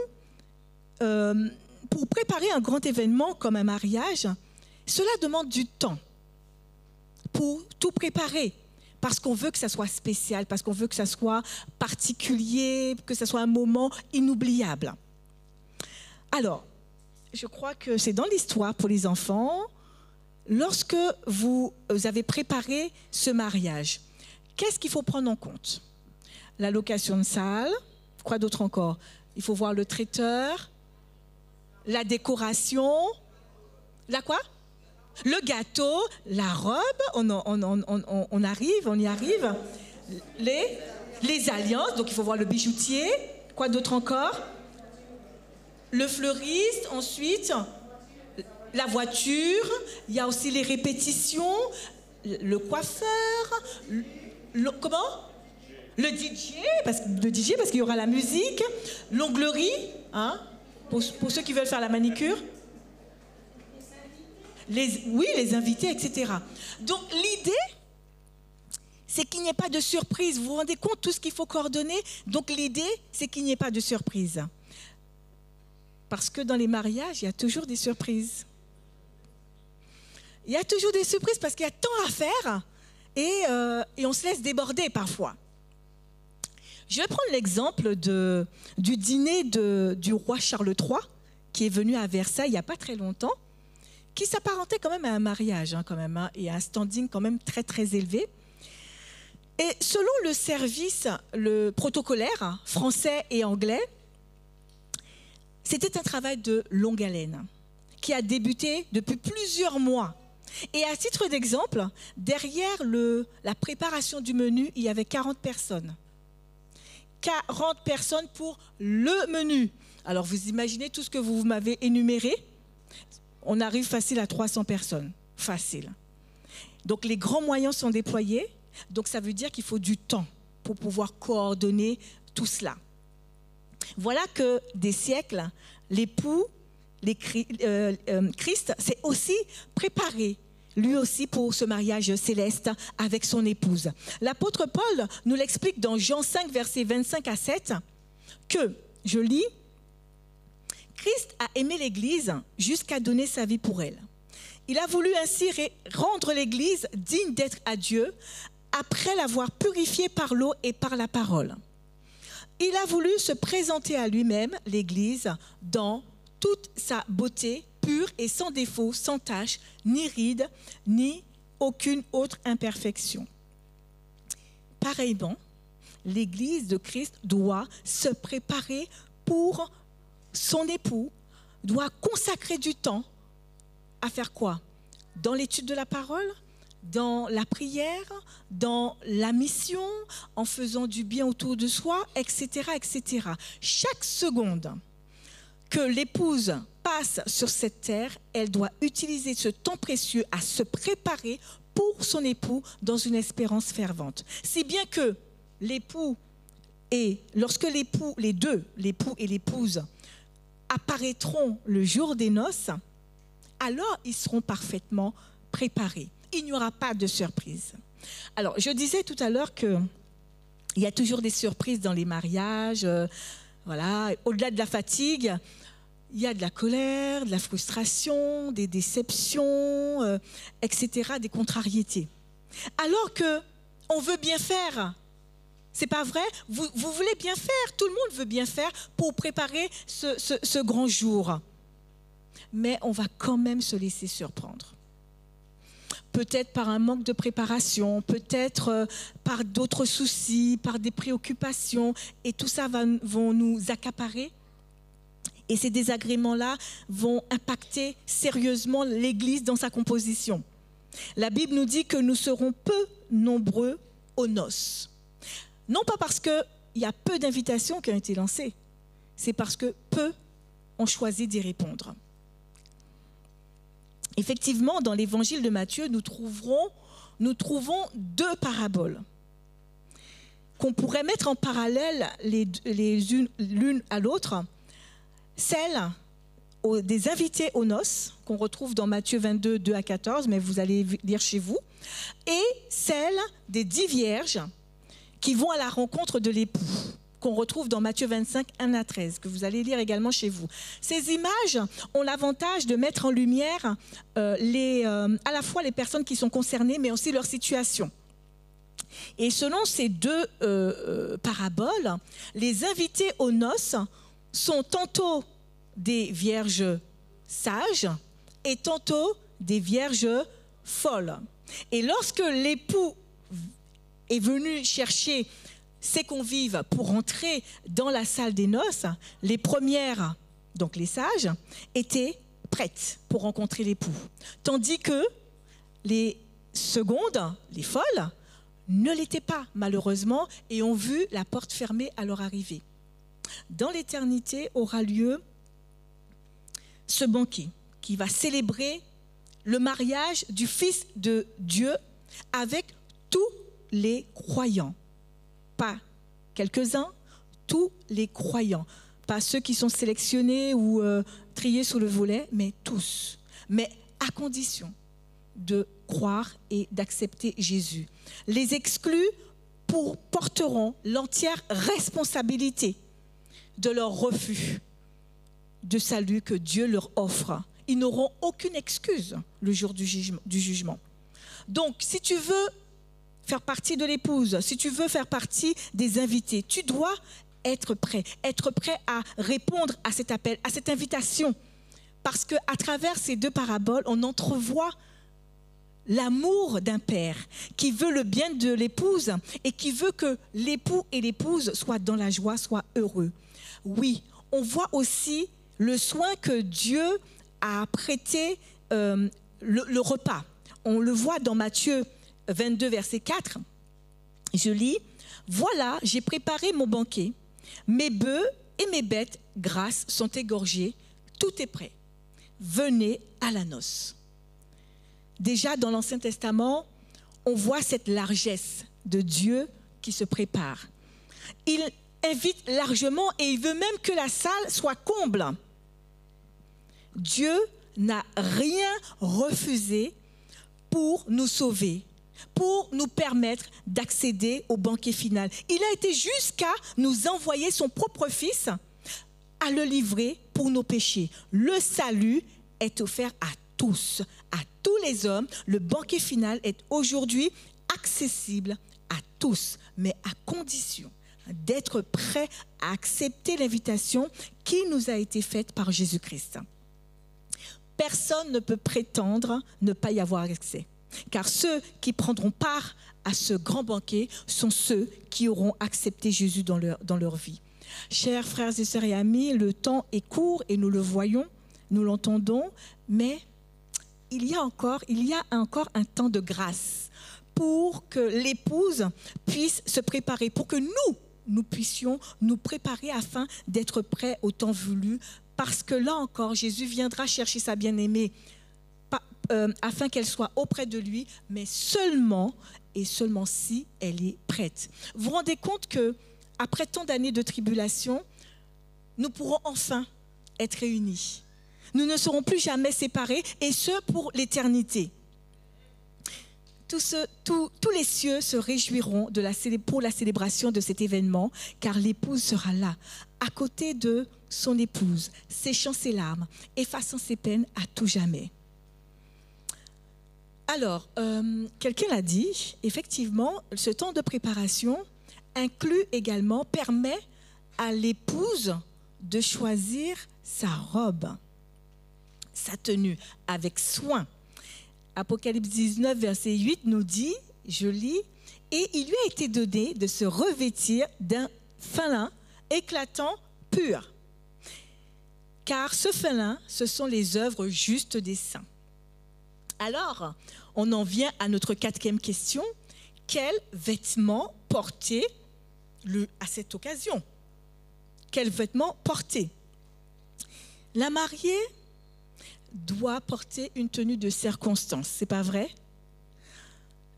pour préparer un grand événement comme un mariage, cela demande du temps pour tout préparer, parce qu'on veut que ça soit spécial, parce qu'on veut que ça soit particulier, que ça soit un moment inoubliable. Alors, je crois que c'est dans l'histoire pour les enfants, lorsque vous avez préparé ce mariage, qu'est-ce qu'il faut prendre en compte? La location de salle, quoi d'autre encore? Il faut voir le traiteur, la décoration, la quoi? Le gâteau, la robe, on y arrive. Les alliances, donc il faut voir le bijoutier. Quoi d'autre encore? Le fleuriste, ensuite, la voiture. Il y a aussi les répétitions, le coiffeur, comment? Le DJ, parce qu'il y aura la musique, l'onglerie, hein, pour ceux qui veulent faire la manicure. Les invités, etc. Donc l'idée, c'est qu'il n'y ait pas de surprise. Vous vous rendez compte tout ce qu'il faut coordonner? Donc l'idée, c'est qu'il n'y ait pas de surprise. Parce que dans les mariages, il y a toujours des surprises. Il y a toujours des surprises parce qu'il y a tant à faire et on se laisse déborder parfois. Je vais prendre l'exemple du dîner du roi Charles III qui est venu à Versailles il n'y a pas très longtemps, qui s'apparentait quand même à un mariage et à un standing quand même très très élevé. Et selon le service, le protocolaire français et anglais, c'était un travail de longue haleine qui a débuté depuis plusieurs mois. Et à titre d'exemple, derrière la préparation du menu, il y avait 40 personnes. 40 personnes pour le menu. Alors vous imaginez tout ce que vous m'avez énuméré, on arrive facile à 300 personnes. Facile. Donc les grands moyens sont déployés. Donc ça veut dire qu'il faut du temps pour pouvoir coordonner tout cela. Voilà que des siècles, l'époux, Christ s'est aussi préparé, lui aussi, pour ce mariage céleste avec son épouse. L'apôtre Paul nous l'explique dans Jean 5, versets 25 à 7, que, je lis, « Christ a aimé l'Église jusqu'à donner sa vie pour elle. Il a voulu ainsi rendre l'Église digne d'être à Dieu, après l'avoir purifiée par l'eau et par la parole. Il a voulu se présenter à lui-même, l'Église, dans toute sa beauté, pure et sans défaut, sans tache, ni ride, ni aucune autre imperfection. Pareillement, l'Église de Christ doit se préparer pour son époux, doit consacrer du temps à faire quoi? Dans l'étude de la parole, dans la prière, dans la mission, en faisant du bien autour de soi, etc., etc. Chaque seconde que l'épouse passe sur cette terre, elle doit utiliser ce temps précieux à se préparer pour son époux dans une espérance fervente. Si bien que l'époux et lorsque les deux, l'époux et l'épouse, apparaîtront le jour des noces, alors ils seront parfaitement préparés. Il n'y aura pas de surprise. Alors, je disais tout à l'heure qu'il y a toujours des surprises dans les mariages. Voilà. Au-delà de la fatigue, il y a de la colère, de la frustration, des déceptions, etc., des contrariétés. Alors qu'on veut bien faire. C'est pas vrai? Vous voulez bien faire, tout le monde veut bien faire pour préparer ce grand jour. Mais on va quand même se laisser surprendre. Peut-être par un manque de préparation, peut-être par d'autres soucis, par des préoccupations, et tout ça vont nous accaparer. Et ces désagréments-là vont impacter sérieusement l'Église dans sa composition. La Bible nous dit que nous serons peu nombreux aux noces. Non pas parce qu'il y a peu d'invitations qui ont été lancées, c'est parce que peu ont choisi d'y répondre. Effectivement, dans l'évangile de Matthieu, nous trouvons deux paraboles qu'on pourrait mettre en parallèle l'une à l'autre. Celle des invités aux noces, qu'on retrouve dans Matthieu 22, 2 à 14, mais vous allez lire chez vous, et celle des 10 vierges qui vont à la rencontre de l'époux, qu'on retrouve dans Matthieu 25, 1 à 13, que vous allez lire également chez vous. Ces images ont l'avantage de mettre en lumière à la fois les personnes qui sont concernées, mais aussi leur situation. Et selon ces deux paraboles, les invités aux noces sont tantôt des vierges sages et tantôt des vierges folles. Et lorsque l'époux est venu chercher ses convives pour entrer dans la salle des noces, les premières, donc les sages, étaient prêtes pour rencontrer l'époux. Tandis que les secondes, les folles, ne l'étaient pas, malheureusement, et ont vu la porte fermée à leur arrivée. Dans l'éternité aura lieu ce banquet qui va célébrer le mariage du Fils de Dieu avec tous les croyants. Pas quelques-uns, tous les croyants. Pas ceux qui sont sélectionnés ou triés sous le volet, mais tous. Mais à condition de croire et d'accepter Jésus. Les exclus porteront l'entière responsabilité de leur refus de salut que Dieu leur offre ils n'auront aucune excuse le jour du jugement. Donc, si tu veux faire partie de l'épouse, si tu veux faire partie des invités, tu dois être prêt à répondre à cet appel, à cette invitation. Parce qu'à travers ces deux paraboles, on entrevoit l'amour d'un père qui veut le bien de l'épouse et qui veut que l'époux et l'épouse soient dans la joie, soient heureux. Oui, on voit aussi le soin que Dieu a prêté le repas. On le voit dans Matthieu 22, verset 4. Je lis, « Voilà, j'ai préparé mon banquet. Mes bœufs et mes bêtes grasses sont égorgés. Tout est prêt. Venez à la noce. » Déjà dans l'Ancien Testament, on voit cette largesse de Dieu qui se prépare. Il invite largement et il veut même que la salle soit comble. Dieu n'a rien refusé pour nous sauver, pour nous permettre d'accéder au banquet final. Il a été jusqu'à nous envoyer son propre Fils à le livrer pour nos péchés. Le salut est offert à tous les hommes. Le banquet final est aujourd'hui accessible à tous, mais à condition d'être prêt à accepter l'invitation qui nous a été faite par Jésus-Christ. Personne ne peut prétendre ne pas y avoir accès, car ceux qui prendront part à ce grand banquet sont ceux qui auront accepté Jésus dans leur vie. Chers frères et sœurs et amis, le temps est court et nous le voyons, nous l'entendons, mais il y a encore un temps de grâce pour que l'épouse puisse se préparer, pour que nous puissions nous préparer afin d'être prêts au temps voulu, parce que là encore, Jésus viendra chercher sa bien-aimée afin qu'elle soit auprès de lui, mais seulement et seulement si elle est prête. Vous vous rendez compte que après tant d'années de tribulation, nous pourrons enfin être réunis. Nous ne serons plus jamais séparés, et ce pour l'éternité. Tous les cieux se réjouiront pour la célébration de cet événement, car l'épouse sera là, à côté de son épouse, séchant ses larmes, effaçant ses peines à tout jamais. Alors, quelqu'un l'a dit, effectivement, ce temps de préparation permet à l'épouse de choisir sa robe, sa tenue, avec soin. Apocalypse 19, verset 8 nous dit, je lis, « Et il lui a été donné de se revêtir d'un fin lin éclatant pur. Car ce fin lin, ce sont les œuvres justes des saints. » Alors, on en vient à notre quatrième question. Quel vêtement porter à cette occasion? Quel vêtement porter? La mariée doit porter une tenue de circonstance, c'est pas vrai?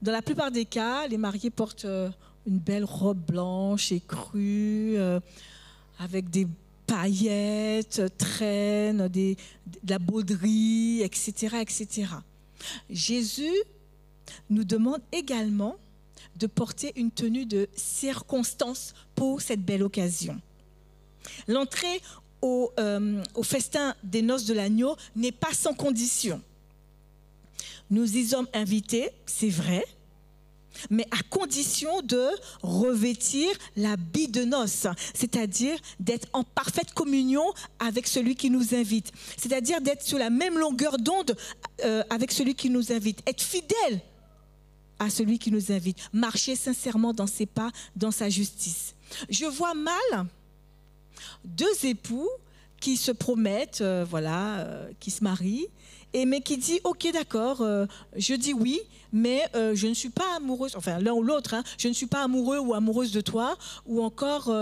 Dans la plupart des cas, les mariés portent une belle robe blanche écrue, avec des paillettes, traînes, de la broderie, etc., etc. Jésus nous demande également de porter une tenue de circonstance pour cette belle occasion. L'entrée au festin des noces de l'agneau n'est pas sans condition. Nous y sommes invités, c'est vrai, mais à condition de revêtir l'habit de noces, c'est-à-dire d'être en parfaite communion avec celui qui nous invite, c'est-à-dire d'être sur la même longueur d'onde avec celui qui nous invite, être fidèle à celui qui nous invite, marcher sincèrement dans ses pas, dans sa justice. Je vois mal deux époux qui se promettent, qui se marient, mais qui disent « Ok, d'accord, je dis oui, mais je ne suis pas amoureuse, enfin l'un ou l'autre, je ne suis pas amoureux ou amoureuse de toi, ou encore,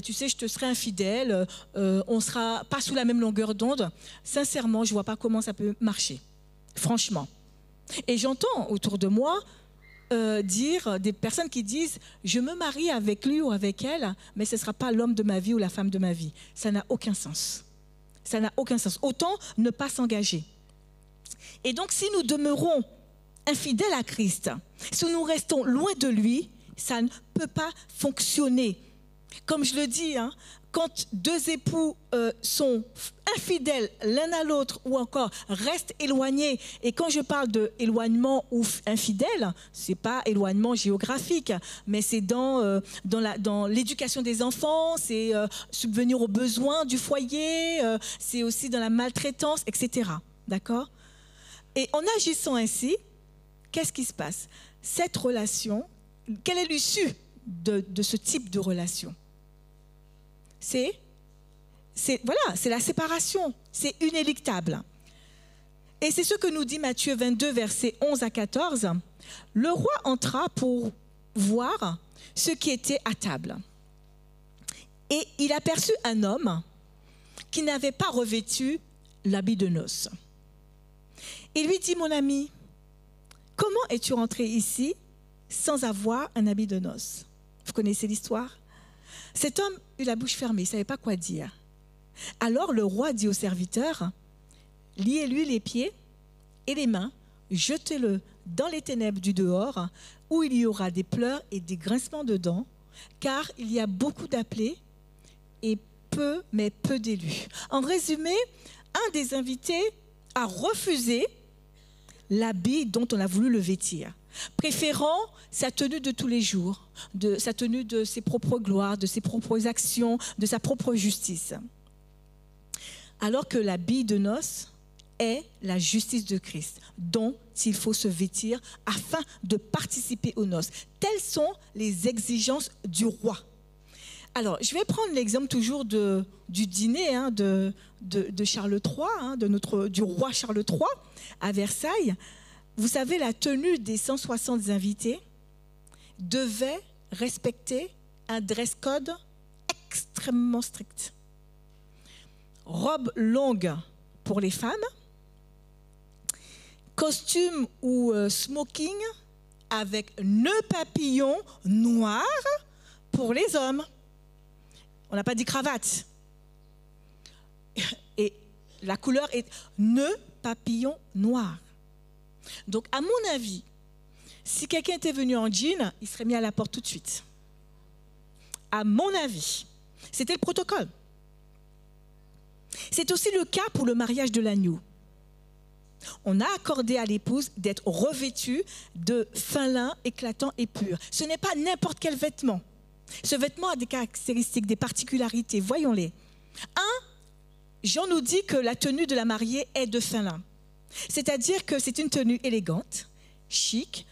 tu sais, je te serai infidèle, on ne sera pas sous la même longueur d'onde. » Sincèrement, je ne vois pas comment ça peut marcher, franchement. Et j'entends autour de moi dire des personnes qui disent « Je me marie avec lui ou avec elle, mais ce ne sera pas l'homme de ma vie ou la femme de ma vie. » Ça n'a aucun sens. Ça n'a aucun sens. Autant ne pas s'engager. Et donc, si nous demeurons infidèles à Christ, si nous restons loin de lui, ça ne peut pas fonctionner. Comme je le dis, quand deux époux sont infidèles l'un à l'autre ou encore restent éloignés. Et quand je parle d'éloignement ou infidèle, ce n'est pas éloignement géographique, mais c'est dans l'éducation des enfants, c'est subvenir aux besoins du foyer, c'est aussi dans la maltraitance, etc. D'accord ? Et en agissant ainsi, qu'est-ce qui se passe ? Cette relation, quelle est l'issue de ce type de relation ? C'est la séparation, c'est inéluctable. Et c'est ce que nous dit Matthieu 22, versets 11 à 14. Le roi entra pour voir ce qui était à table. Et il aperçut un homme qui n'avait pas revêtu l'habit de noces. Il lui dit, mon ami, comment es-tu rentré ici sans avoir un habit de noces ? Vous connaissez l'histoire ? Cet homme eut la bouche fermée, il ne savait pas quoi dire. Alors le roi dit au serviteur, liez-lui les pieds et les mains, jetez-le dans les ténèbres du dehors, où il y aura des pleurs et des grincements de dents, car il y a beaucoup d'appelés et peu d'élus. En résumé, un des invités a refusé l'habit dont on a voulu le vêtir, préférant sa tenue de tous les jours, sa tenue de ses propres gloires, de ses propres actions, de sa propre justice. Alors que l'habit de noces est la justice de Christ, dont il faut se vêtir afin de participer aux noces. Telles sont les exigences du roi. Alors, je vais prendre l'exemple toujours du dîner de Charles III, du roi Charles III à Versailles. Vous savez, la tenue des 160 invités devait respecter un dress code extrêmement strict. Robe longue pour les femmes, costume ou smoking avec nœud papillon noir pour les hommes. On n'a pas dit cravate. Et la couleur est nœud papillon noir. Donc, à mon avis, si quelqu'un était venu en jean, il serait mis à la porte tout de suite. À mon avis, c'était le protocole. C'est aussi le cas pour le mariage de l'agneau. On a accordé à l'épouse d'être revêtue de fin lin éclatant et pur. Ce n'est pas n'importe quel vêtement. Ce vêtement a des caractéristiques, des particularités. Voyons-les. Jean nous dit que la tenue de la mariée est de fin lin. C'est-à-dire que c'est une tenue élégante, chic,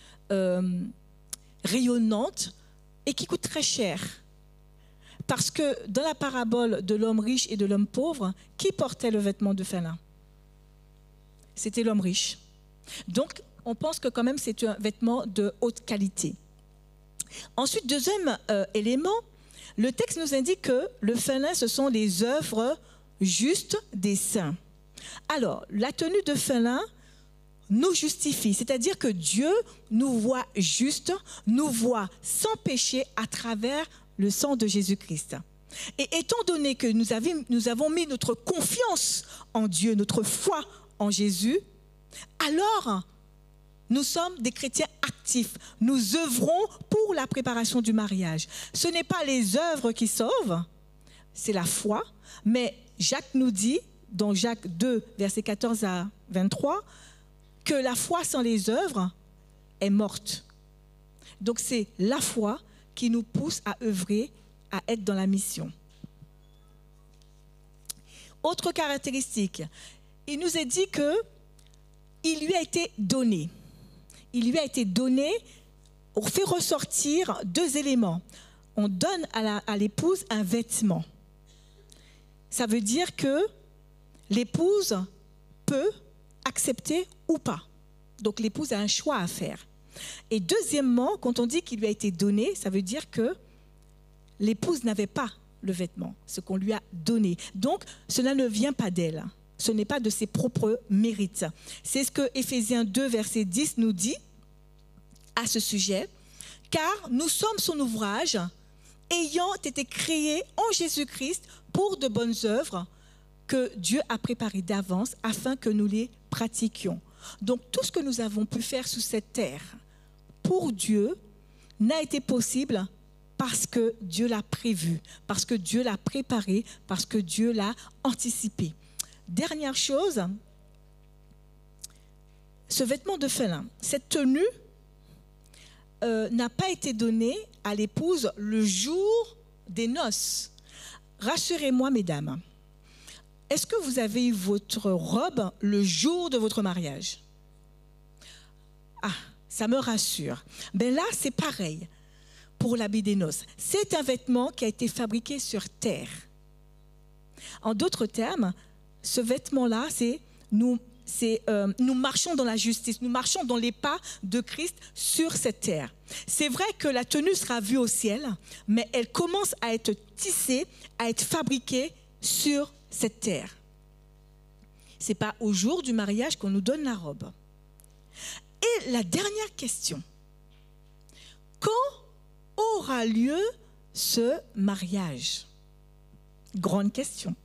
rayonnante et qui coûte très cher. Parce que dans la parabole de l'homme riche et de l'homme pauvre, qui portait le vêtement de fin lin ? C'était l'homme riche. Donc, on pense que quand même c'est un vêtement de haute qualité. Ensuite, deuxième élément, le texte nous indique que le fin lin, ce sont les œuvres justes des saints. Alors, la tenue de fin lin nous justifie, c'est-à-dire que Dieu nous voit justes, nous voit sans péché à travers le sang de Jésus-Christ. Et étant donné que nous avons mis notre confiance en Dieu, notre foi en Jésus, alors nous sommes des chrétiens actifs. Nous œuvrons pour la préparation du mariage. Ce n'est pas les œuvres qui sauvent, c'est la foi. Mais Jacques nous dit, dans Jacques 2, versets 14 à 23, que la foi sans les œuvres est morte. Donc c'est la foi qui nous pousse à œuvrer, à être dans la mission. Autre caractéristique, il nous est dit qu'il lui a été donné. Il lui a été donné, on fait ressortir deux éléments. On donne à l'épouse un vêtement. Ça veut dire que l'épouse peut accepter ou pas. Donc l'épouse a un choix à faire. Et deuxièmement, quand on dit qu'il lui a été donné, ça veut dire que l'épouse n'avait pas le vêtement, ce qu'on lui a donné. Donc cela ne vient pas d'elle. Ce n'est pas de ses propres mérites. C'est ce que Éphésiens 2, verset 10 nous dit à ce sujet. Car nous sommes son ouvrage, ayant été créés en Jésus-Christ pour de bonnes œuvres que Dieu a préparées d'avance afin que nous les pratiquions. Donc tout ce que nous avons pu faire sous cette terre pour Dieu n'a été possible parce que Dieu l'a prévu, parce que Dieu l'a préparé, parce que Dieu l'a anticipé. Dernière chose, ce vêtement de fin-là, cette tenue n'a pas été donnée à l'épouse le jour des noces. Rassurez-moi, mesdames, est-ce que vous avez eu votre robe le jour de votre mariage? Ah, ça me rassure. Ben là, c'est pareil pour l'habit des noces. C'est un vêtement qui a été fabriqué sur terre. En d'autres termes, ce vêtement-là, nous marchons dans la justice, nous marchons dans les pas de Christ sur cette terre. C'est vrai que la tenue sera vue au ciel, mais elle commence à être tissée, à être fabriquée sur cette terre. Ce n'est pas au jour du mariage qu'on nous donne la robe. Et la dernière question, quand aura lieu ce mariage? Grande question.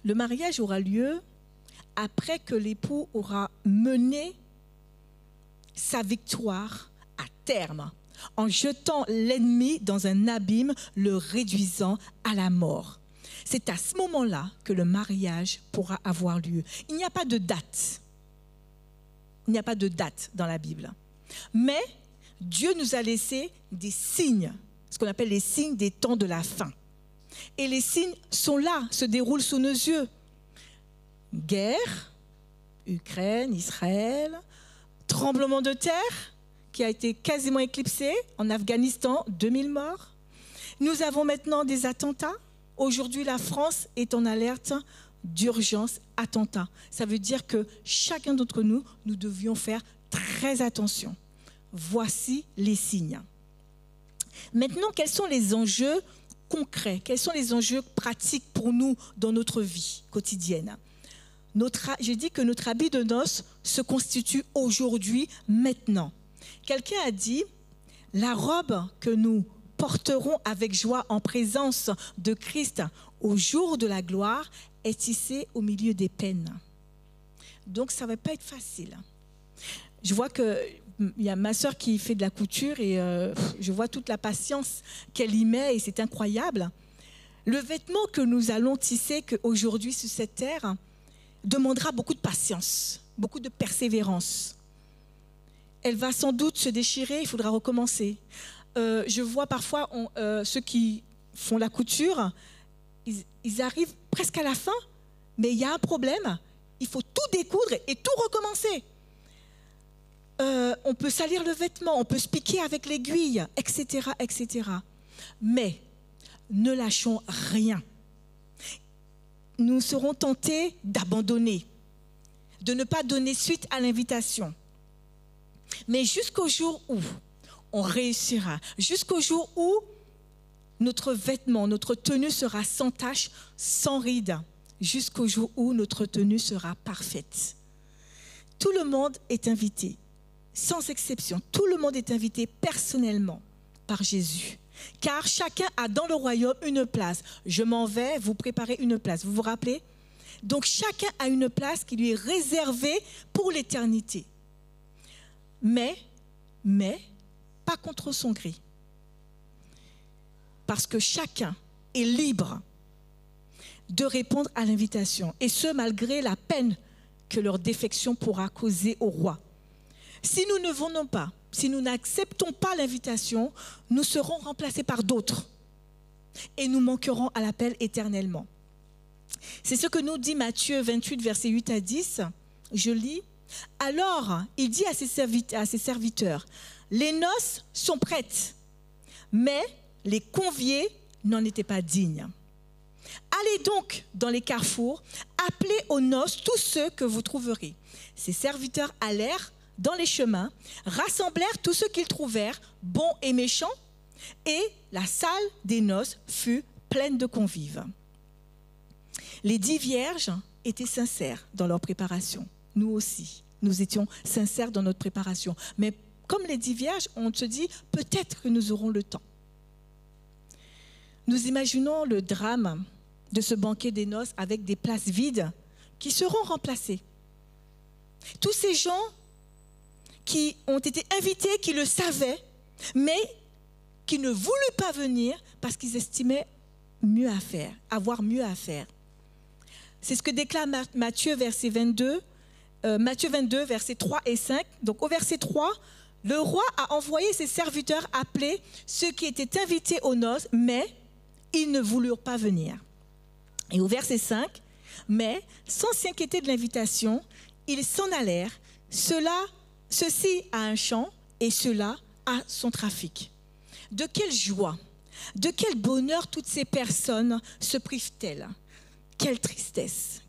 Le mariage aura lieu après que l'époux aura mené sa victoire à terme, en jetant l'ennemi dans un abîme, le réduisant à la mort. C'est à ce moment-là que le mariage pourra avoir lieu. Il n'y a pas de date. Il n'y a pas de date dans la Bible. Mais Dieu nous a laissé des signes, ce qu'on appelle les signes des temps de la fin. Et les signes sont là, se déroulent sous nos yeux. Guerre, Ukraine, Israël, tremblement de terre qui a été quasiment éclipsé en Afghanistan, 2000 morts. Nous avons maintenant des attentats. Aujourd'hui, la France est en alerte d'urgence attentat. Ça veut dire que chacun d'entre nous, nous devions faire très attention. Voici les signes. Maintenant, quels sont les enjeux concrets? Quels sont les enjeux pratiques pour nous dans notre vie quotidienne? Je dis que notre habit de noces se constitue aujourd'hui, maintenant. Quelqu'un a dit, la robe que nous porterons avec joie en présence de Christ au jour de la gloire est tissée au milieu des peines. Donc ça ne va pas être facile. Je vois qu'il y a ma sœur qui fait de la couture et je vois toute la patience qu'elle y met et c'est incroyable. Le vêtement que nous allons tisser aujourd'hui sur cette terre demandera beaucoup de patience, beaucoup de persévérance. Elle va sans doute se déchirer, il faudra recommencer. Je vois parfois ceux qui font la couture, ils arrivent presque à la fin, mais il y a un problème, il faut tout découdre et tout recommencer. On peut salir le vêtement, on peut se piquer avec l'aiguille, etc., etc. Mais ne lâchons rien. Nous serons tentés d'abandonner, de ne pas donner suite à l'invitation. Mais jusqu'au jour où on réussira, jusqu'au jour où notre vêtement, notre tenue sera sans tache, sans ride, jusqu'au jour où notre tenue sera parfaite. Tout le monde est invité, sans exception, tout le monde est invité personnellement par Jésus. Car chacun a dans le royaume une place. Je m'en vais vous préparer une place. Vous vous rappelez? Donc chacun a une place qui lui est réservée pour l'éternité. Mais, pas contre son gré. Parce que chacun est libre de répondre à l'invitation. Et ce, malgré la peine que leur défection pourra causer au roi. Si nous ne venons pas, si nous n'acceptons pas l'invitation, nous serons remplacés par d'autres. Et nous manquerons à l'appel éternellement. C'est ce que nous dit Matthieu 28, versets 8 à 10. Je lis. Alors, il dit à ses serviteurs, les noces sont prêtes, mais les conviés n'en étaient pas dignes. Allez donc dans les carrefours, appelez aux noces tous ceux que vous trouverez. Ses serviteurs allèrent dans les chemins, rassemblèrent tous ceux qu'ils trouvèrent, bons et méchants, et la salle des noces fut pleine de convives. Les 10 vierges étaient sincères dans leur préparation. Nous aussi, nous étions sincères dans notre préparation. Mais comme les 10 vierges, on se dit, peut-être que nous aurons le temps. Nous imaginons le drame de ce banquet des noces avec des places vides qui seront remplacées. Tous ces gens qui ont été invités, qui le savaient, mais qui ne voulaient pas venir parce qu'ils estimaient mieux à faire, avoir mieux à faire. C'est ce que déclare Matthieu, Matthieu 22, versets 3 et 5. Donc au verset 3, le roi a envoyé ses serviteurs appeler ceux qui étaient invités aux noces, mais ils ne voulurent pas venir. Et au verset 5, mais sans s'inquiéter de l'invitation, ils s'en allèrent, ceci à un champ et cela à son trafic. De quelle joie, de quel bonheur toutes ces personnes se privent-elles? Quelle tristesse,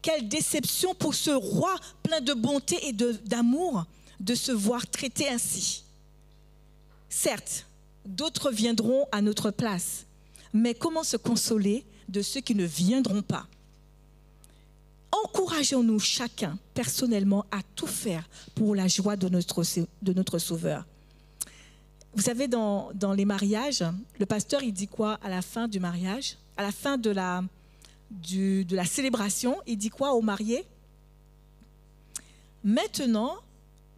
quelle déception pour ce roi plein de bonté et d'amour de se voir traité ainsi. Certes, d'autres viendront à notre place, mais comment se consoler de ceux qui ne viendront pas? Encourageons-nous chacun personnellement à tout faire pour la joie de notre Sauveur. Vous savez, dans les mariages, le pasteur, il dit quoi à la fin du mariage? À la fin de la célébration, il dit quoi aux mariés? Maintenant,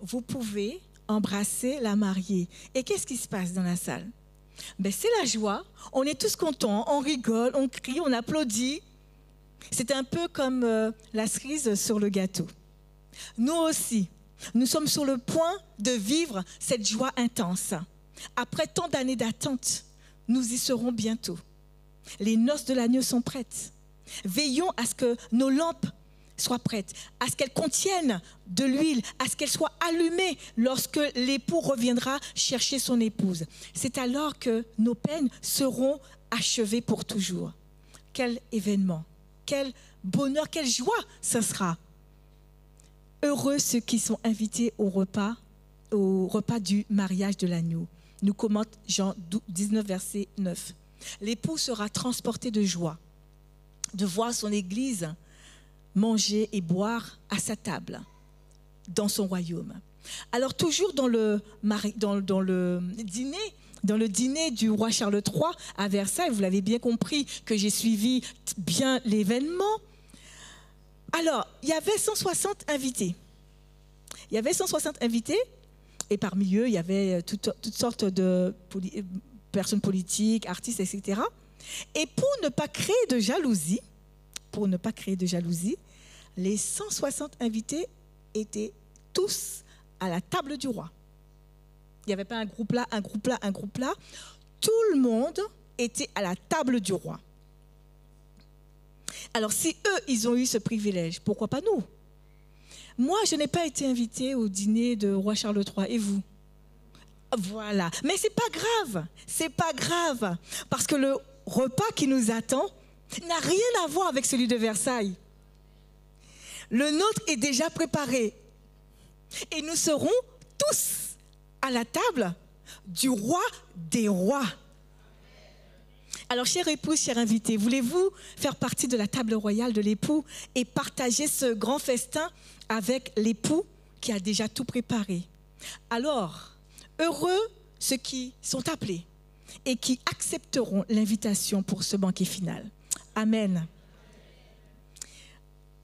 vous pouvez embrasser la mariée. Et qu'est-ce qui se passe dans la salle? Ben, c'est la joie, on est tous contents, on rigole, on crie, on applaudit. C'est un peu comme la cerise sur le gâteau. Nous aussi, nous sommes sur le point de vivre cette joie intense. Après tant d'années d'attente, nous y serons bientôt. Les noces de l'agneau sont prêtes. Veillons à ce que nos lampes soient prêtes, à ce qu'elles contiennent de l'huile, à ce qu'elles soient allumées lorsque l'époux reviendra chercher son épouse. C'est alors que nos peines seront achevées pour toujours. Quel événement, quel bonheur, quelle joie ce sera. Heureux ceux qui sont invités au repas du mariage de l'agneau. Nous commente Jean 19, verset 9. L'époux sera transporté de joie de voir son Église manger et boire à sa table dans son royaume. Alors toujours dans le dîner du roi Charles III à Versailles, vous l'avez bien compris que j'ai suivi bien l'événement. Alors, il y avait 160 invités. Il y avait 160 invités et parmi eux, il y avait toutes sortes de personnes politiques, artistes, etc. Et pour ne pas créer de jalousie, les 160 invités étaient tous à la table du roi. Il n'y avait pas un groupe là, un groupe là, un groupe là. Tout le monde était à la table du roi. Alors si eux, ils ont eu ce privilège, pourquoi pas nous? Moi, je n'ai pas été invitée au dîner de roi Charles III. Et vous? Voilà. Mais c'est pas grave. Parce que le repas qui nous attend n'a rien à voir avec celui de Versailles. Le nôtre est déjà préparé. Et nous serons tous à la table du roi des rois. Alors, chère épouse, chère invitée, voulez-vous faire partie de la table royale de l'époux et partager ce grand festin avec l'époux qui a déjà tout préparé? Alors, heureux ceux qui sont appelés et qui accepteront l'invitation pour ce banquet final. Amen.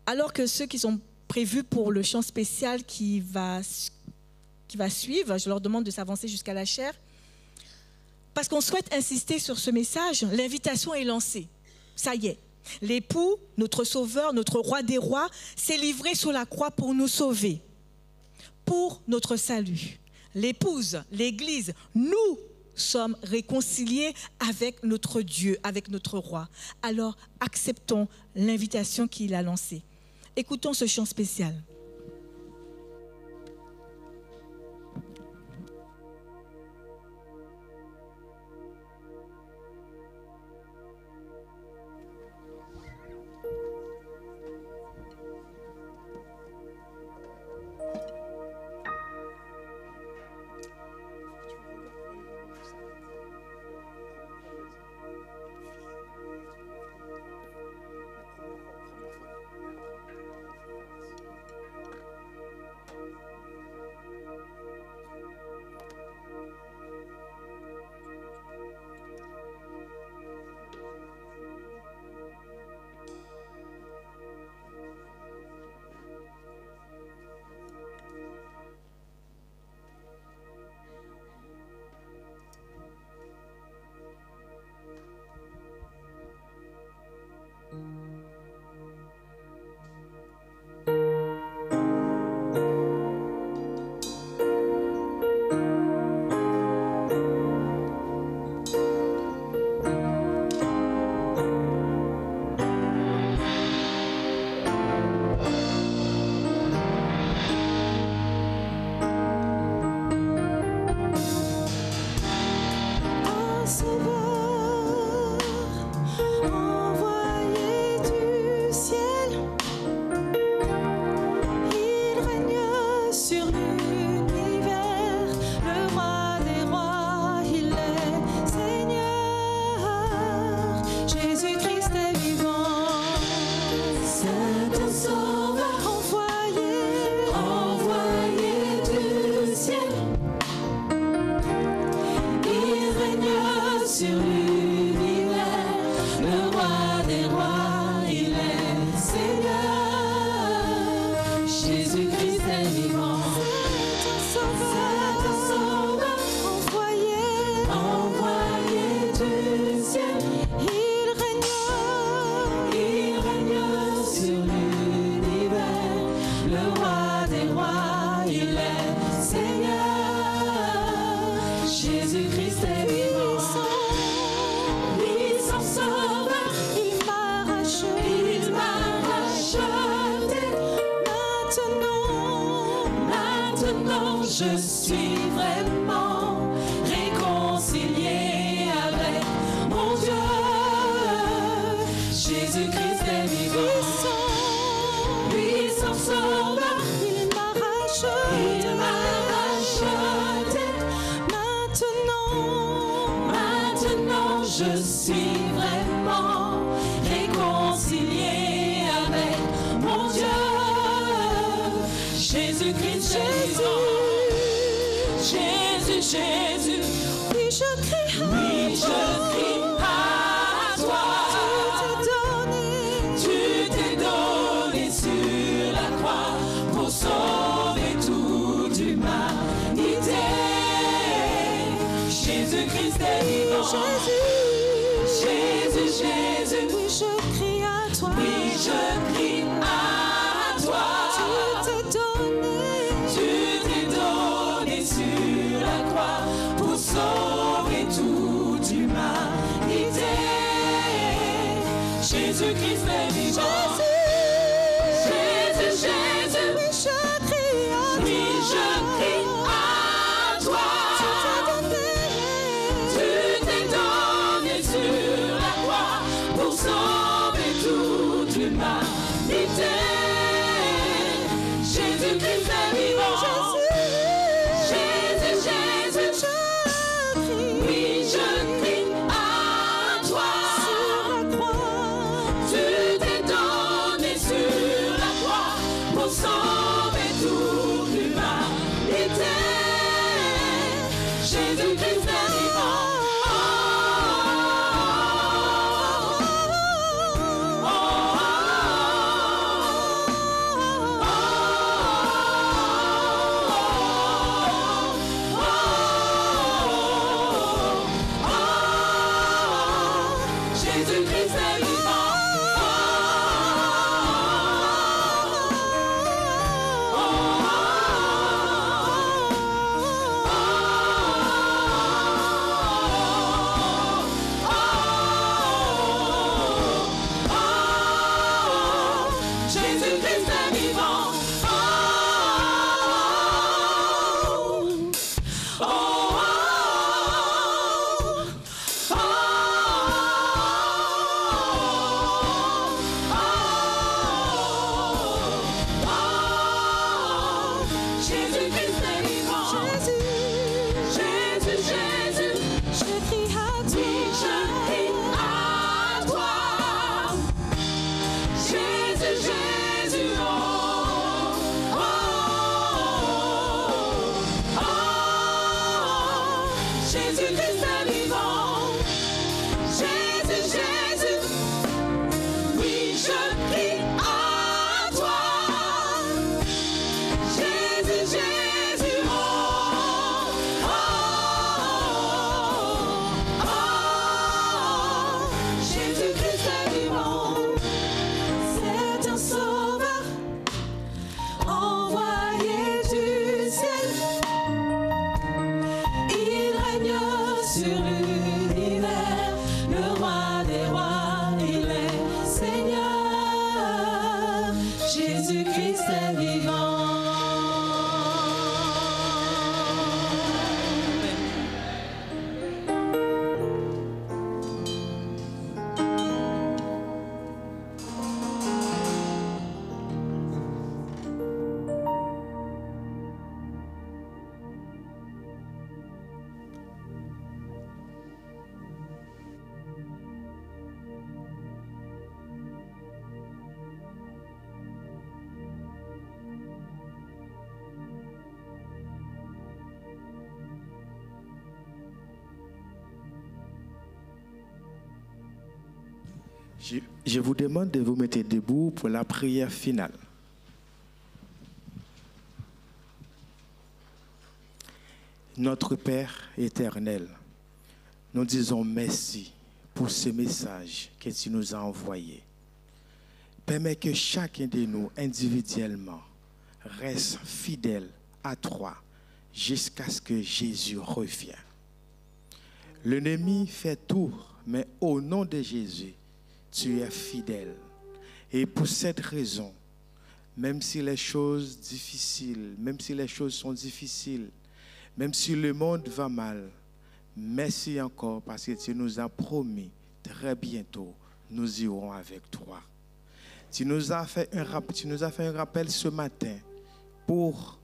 Alors que ceux qui sont prévus pour le chant spécial qui va suivre, je leur demande de s'avancer jusqu'à la chaire, parce qu'on souhaite insister sur ce message. L'invitation est lancée. Ça y est. L'époux, notre sauveur, notre roi des rois, s'est livré sur la croix pour nous sauver, pour notre salut. L'épouse, l'Église, nous sommes réconciliés avec notre Dieu, avec notre roi. Alors, acceptons l'invitation qu'il a lancée. Écoutons ce chant spécial. Maintenant je suis vraiment réconcilié avec mon Dieu. Jésus-Christ est vivant, puissant sauveur, il m'a racheté. Maintenant je suis vraiment réconcilié avec mon Dieu. Jésus-Christ est vivant. Jésus, Jésus, oui je crie à toi. Tu t'es donné sur la croix pour sauver toute l'humanité. Jésus-Christ est vivant. Jésus, Jésus, oui je crie à toi. Oui je crie à toi. Tu t'es donné sur la croix pour sauver toute l'humanité. Jésus-Christ est vivant. Jésus, Jésus, oui je crie à toi. Oui je crie à toi. Tu t'es donné sur la croix pour sauver toute l'humanité. Jésus-Christ est vivant. Jésus, Jésus, oui je crie à toi. Tu t'es donné sur la croix pour sauver toute l'humanité. Jésus-Christ est vivant. Jésus-Christ est vivant. Jésus-Christ est vivant. Jésus-Christ est vivant. Jésus, Jésus, je crie à toi. Oui, je crie à toi. Jésus, Jésus, oh, oh, oh, oh. Jésus-Christ est vivant. Jésus, Jésus, oui, je crie à toi. Jésus, Jésus, oh, oh, oh, oh. Jésus-Christ est vivant. C'est un sauveur envoyé du ciel. Il règne sur l'univers, le roi des rois, il est Seigneur. Jésus-Christ est vivant. Je vous demande de vous mettre debout pour la prière finale. Notre Père éternel, nous disons merci pour ce message que tu nous as envoyé. Permets que chacun de nous, individuellement, reste fidèle à toi jusqu'à ce que Jésus revienne. L'ennemi fait tout, mais au nom de Jésus, tu es fidèle. Et pour cette raison, même si les choses difficiles, même si les choses sont difficiles, même si le monde va mal, merci encore parce que tu nous as promis très bientôt, nous irons avec toi. Tu nous as fait un rappel ce matin pour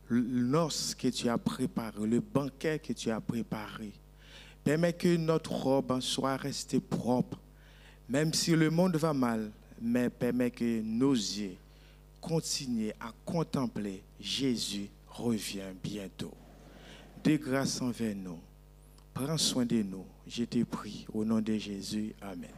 le noce que tu as préparé, le banquet que tu as préparé. Permets que notre robe soit restée propre, même si le monde va mal, mais permets que nos yeux continuent à contempler Jésus revient bientôt. De grâce envers nous, prends soin de nous, je te prie, au nom de Jésus, amen.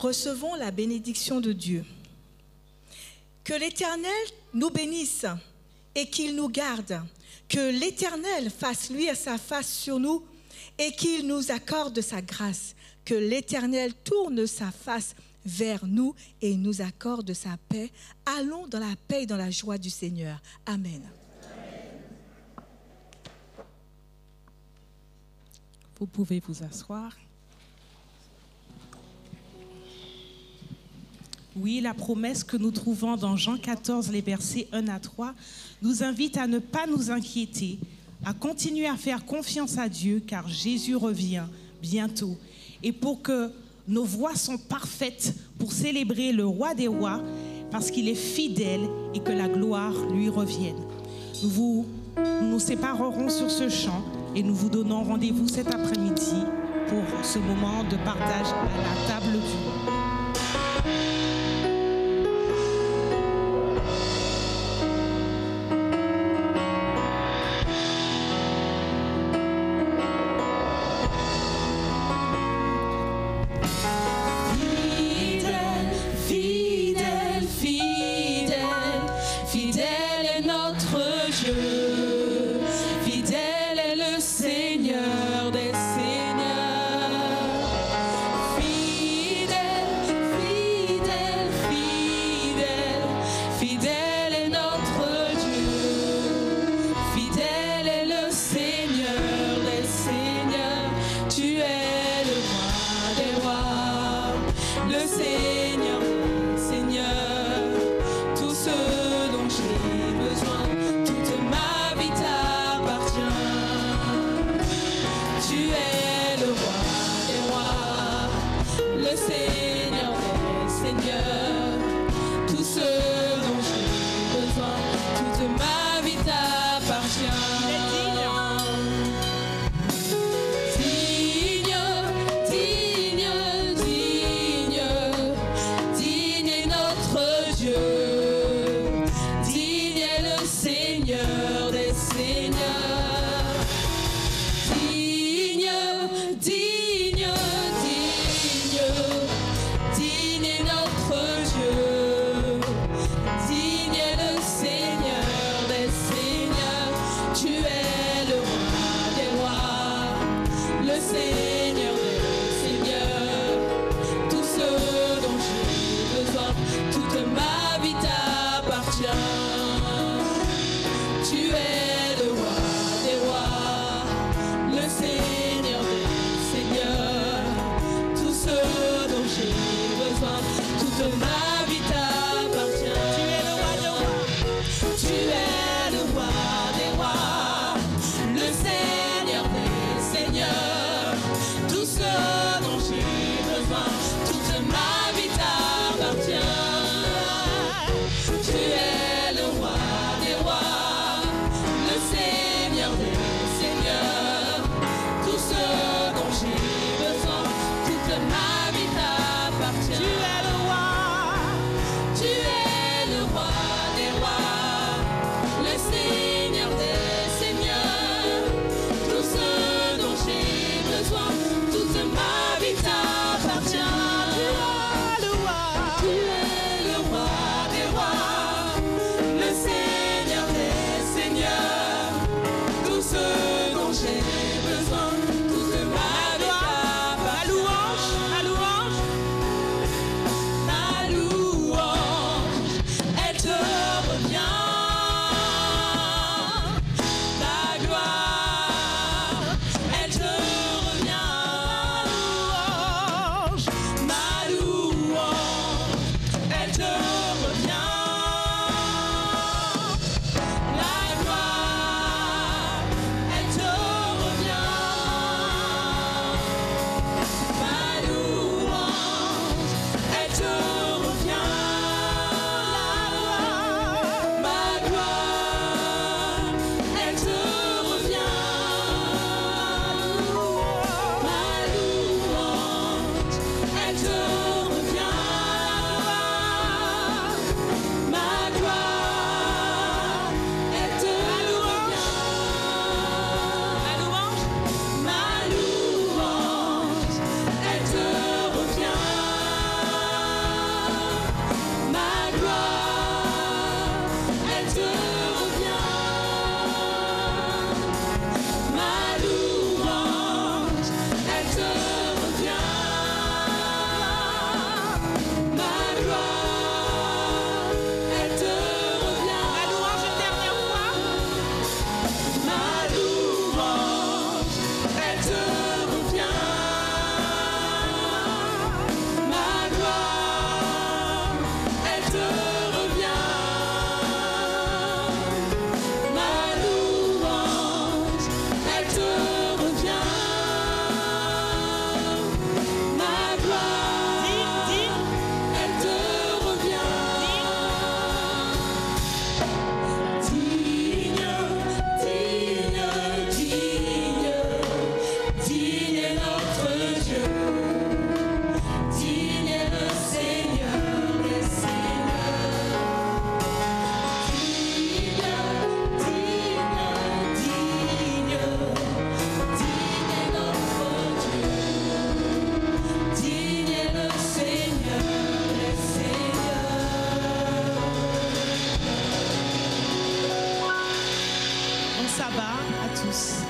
Recevons la bénédiction de Dieu. Que l'Éternel nous bénisse et qu'il nous garde. Que l'Éternel fasse luire sa face sur nous et qu'il nous accorde sa grâce. Que l'Éternel tourne sa face vers nous et nous accorde sa paix. Allons dans la paix et dans la joie du Seigneur. Amen. Vous pouvez vous asseoir. Oui, la promesse que nous trouvons dans Jean 14, les versets 1 à 3, nous invite à ne pas nous inquiéter, à continuer à faire confiance à Dieu, car Jésus revient bientôt. Et pour que nos voix sont parfaites pour célébrer le roi des rois, parce qu'il est fidèle et que la gloire lui revienne. Nous nous séparerons sur ce chant et nous vous donnons rendez-vous cet après-midi pour ce moment de partage à la table du roi. Seigneur des seigneurs, fidèle. tous.